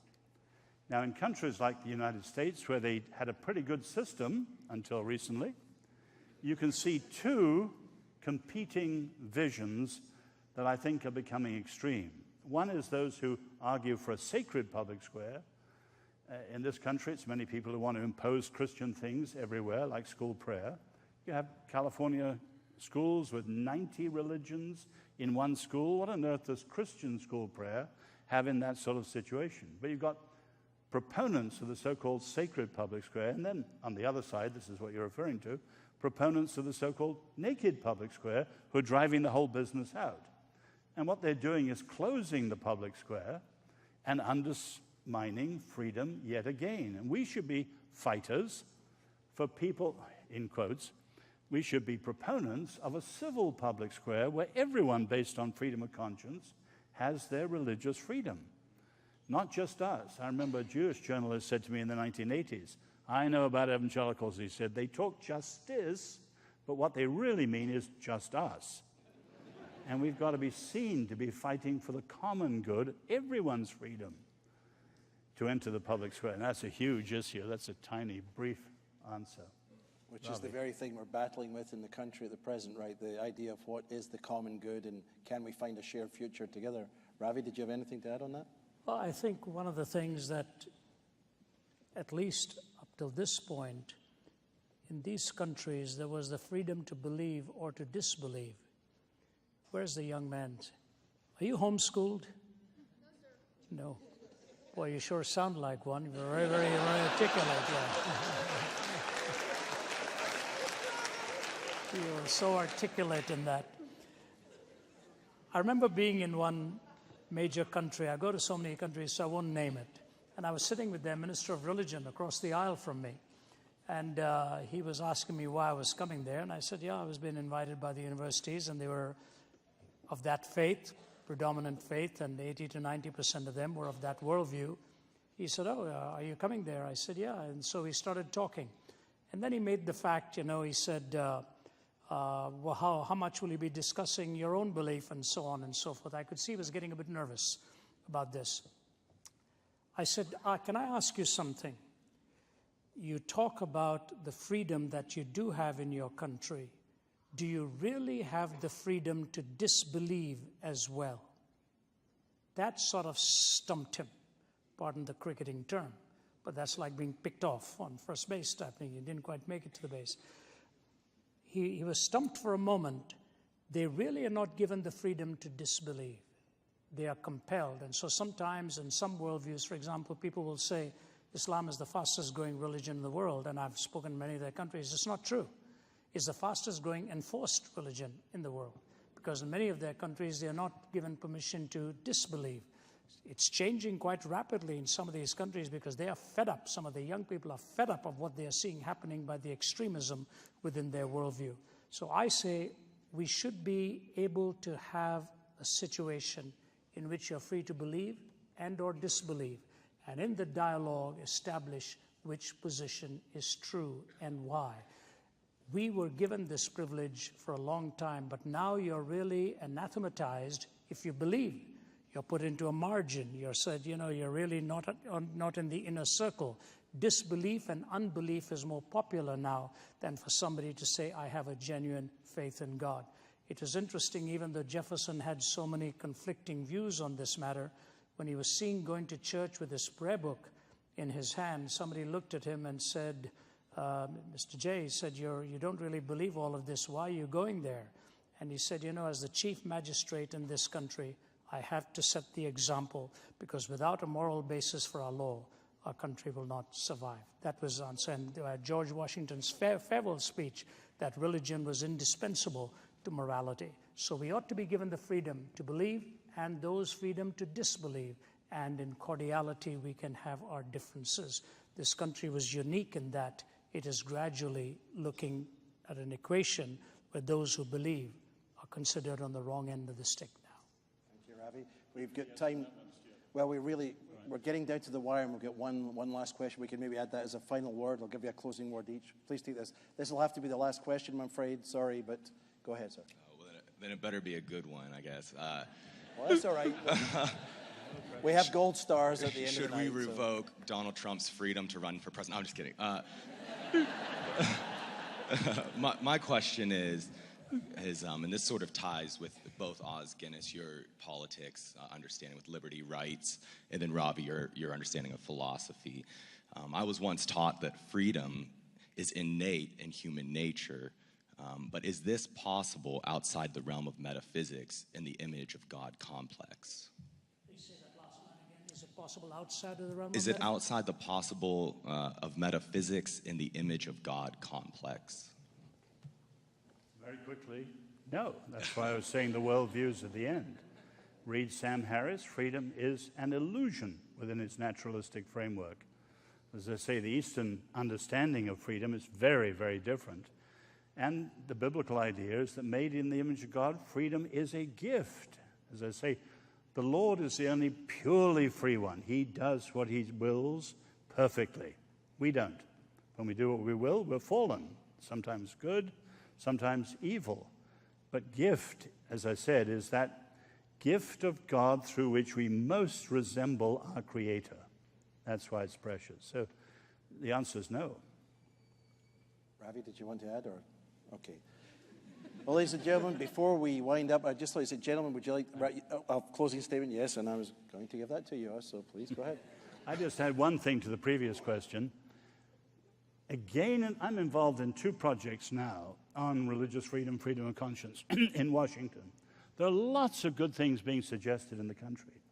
Now, in countries like the United States, where they had a pretty good system until recently, you can see two competing visions that I think are becoming extreme. One is those who argue for a sacred public square. In this country, it's many people who want to impose Christian things everywhere, like school prayer. You have California schools with 90 religions in one school. What on earth does Christian school prayer have in that sort of situation? But you've got proponents of the so-called sacred public square, and then on the other side, this is what you're referring to, proponents of the so-called naked public square who are driving the whole business out. And what they're doing is closing the public square and undermining freedom yet again. And we should be fighters for people, in quotes, we should be proponents of a civil public square where everyone, based on freedom of conscience, has their religious freedom. Not just us. I remember a Jewish journalist said to me in the 1980s, I know about evangelicals, he said, they talk justice, but what they really mean is just us. And we've got to be seen to be fighting for the common good, everyone's freedom to enter the public square. And that's a huge issue. That's a tiny, brief answer. Which is the very thing we're battling with in the country at the present, right? The idea of what is the common good and can we find a shared future together? Ravi, did you have anything to add on that? Well, I think one of the things that, at least up till this point, in these countries, there was the freedom to believe or to disbelieve. Where's the young man? Are you homeschooled? No, sir. No. Boy, you sure sound like one. You're very, very articulate, yeah. You were so articulate in that. I remember being in one major country. I go to so many countries, so I won't name it. And I was sitting with their minister of religion across the aisle from me. And he was asking me why I was coming there. And I said, yeah, I was being invited by the universities, and they were of that faith, predominant faith, and 80 to 90% of them were of that worldview. He said, are you coming there? I said, yeah. And so we started talking. And then he made the fact, he said, well, how much will you be discussing your own belief and so on and so forth. I could see he was getting a bit nervous about this. I said, can I ask you something? You talk about the freedom that you do have in your country. Do you really have the freedom to disbelieve as well? That sort of stumped him, pardon the cricketing term, but that's like being picked off on first base type thing. He didn't quite make it to the base. He was stumped for a moment. They really are not given the freedom to disbelieve. They are compelled. And so sometimes in some worldviews, for example, people will say, Islam is the fastest growing religion in the world, and I've spoken in many of their countries. It's not true. It's the fastest growing enforced religion in the world, because in many of their countries, they are not given permission to disbelieve. It's changing quite rapidly in some of these countries because they are fed up. Some of the young people are fed up of what they are seeing happening by the extremism within their worldview. So I say we should be able to have a situation in which you're free to believe and or disbelieve, and in the dialogue establish which position is true and why. We were given this privilege for a long time, but now you're really anathematized if you believe. You're put into a margin. You're said, you're really not in the inner circle. Disbelief and unbelief is more popular now than for somebody to say, I have a genuine faith in God. It is interesting, even though Jefferson had so many conflicting views on this matter, when he was seen going to church with his prayer book in his hand, somebody looked at him and said, Mr. J said, you don't really believe all of this. Why are you going there? And he said, as the chief magistrate in this country, I have to set the example, because without a moral basis for our law, our country will not survive. That was answer. And George Washington's farewell speech, that religion was indispensable to morality. So we ought to be given the freedom to believe and those freedom to disbelieve. And in cordiality, we can have our differences. This country was unique in that it is gradually looking at an equation where those who believe are considered on the wrong end of the stick now. Thank you, Ravi. We've got time. Well, we're getting down to the wire, and we've got one last question. We can maybe add that as a final word. I'll give you a closing word each. Please take this. This will have to be the last question, I'm afraid. Sorry, but go ahead, sir. Well, then it better be a good one, I guess. Well, that's all right. We have gold stars at the end of the night. Should we revoke Donald Trump's freedom to run for president? I'm just kidding. My question is, and this sort of ties with both Os Guinness, your politics understanding with liberty, rights, and then Ravi, your understanding of philosophy. I was once taught that freedom is innate in human nature, but is this possible outside the realm of metaphysics in the image of God complex? Please say that last line again. Is it possible outside of the realm? Is it outside the possible of metaphysics in the image of God complex? Very quickly, no. That's why I was saying the worldviews at the end. Read Sam Harris, freedom is an illusion within its naturalistic framework. As I say, the Eastern understanding of freedom is very, very different. And the biblical idea is that made in the image of God, freedom is a gift. As I say, the Lord is the only purely free one. He does what he wills perfectly. We don't. When we do what we will, we're fallen. Sometimes good, sometimes evil. But gift, as I said, is that gift of God through which we most resemble our Creator. That's why it's precious. So the answer is no. Ravi, did you want to add? Or okay. Well, ladies and gentlemen, before we wind up, I'd just like to say, gentlemen, would you like a closing statement? Yes, and I was going to give that to you, so please go ahead. I just had one thing to the previous question. Again, I'm involved in 2 projects now on religious freedom, freedom of conscience in Washington. There are lots of good things being suggested in the country.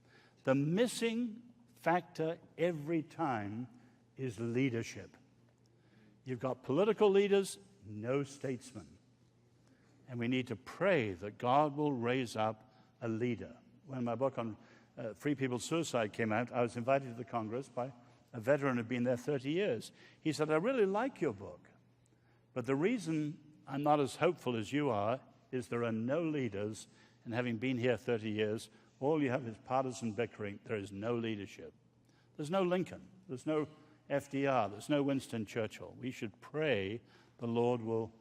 The missing factor every time is leadership. You've got political leaders, no statesmen. And we need to pray that God will raise up a leader. When my book on Free People's Suicide came out, I was invited to the Congress by a veteran who'd been there 30 years. He said, I really like your book, but the reason I'm not as hopeful as you are is there are no leaders, and having been here 30 years, all you have is partisan bickering. There is no leadership. There's no Lincoln. There's no FDR. There's no Winston Churchill. We should pray the Lord will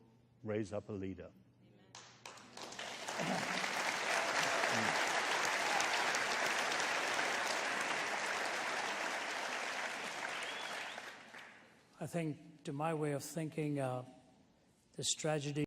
raise up a leader. Amen. I think, to my way of thinking, this tragedy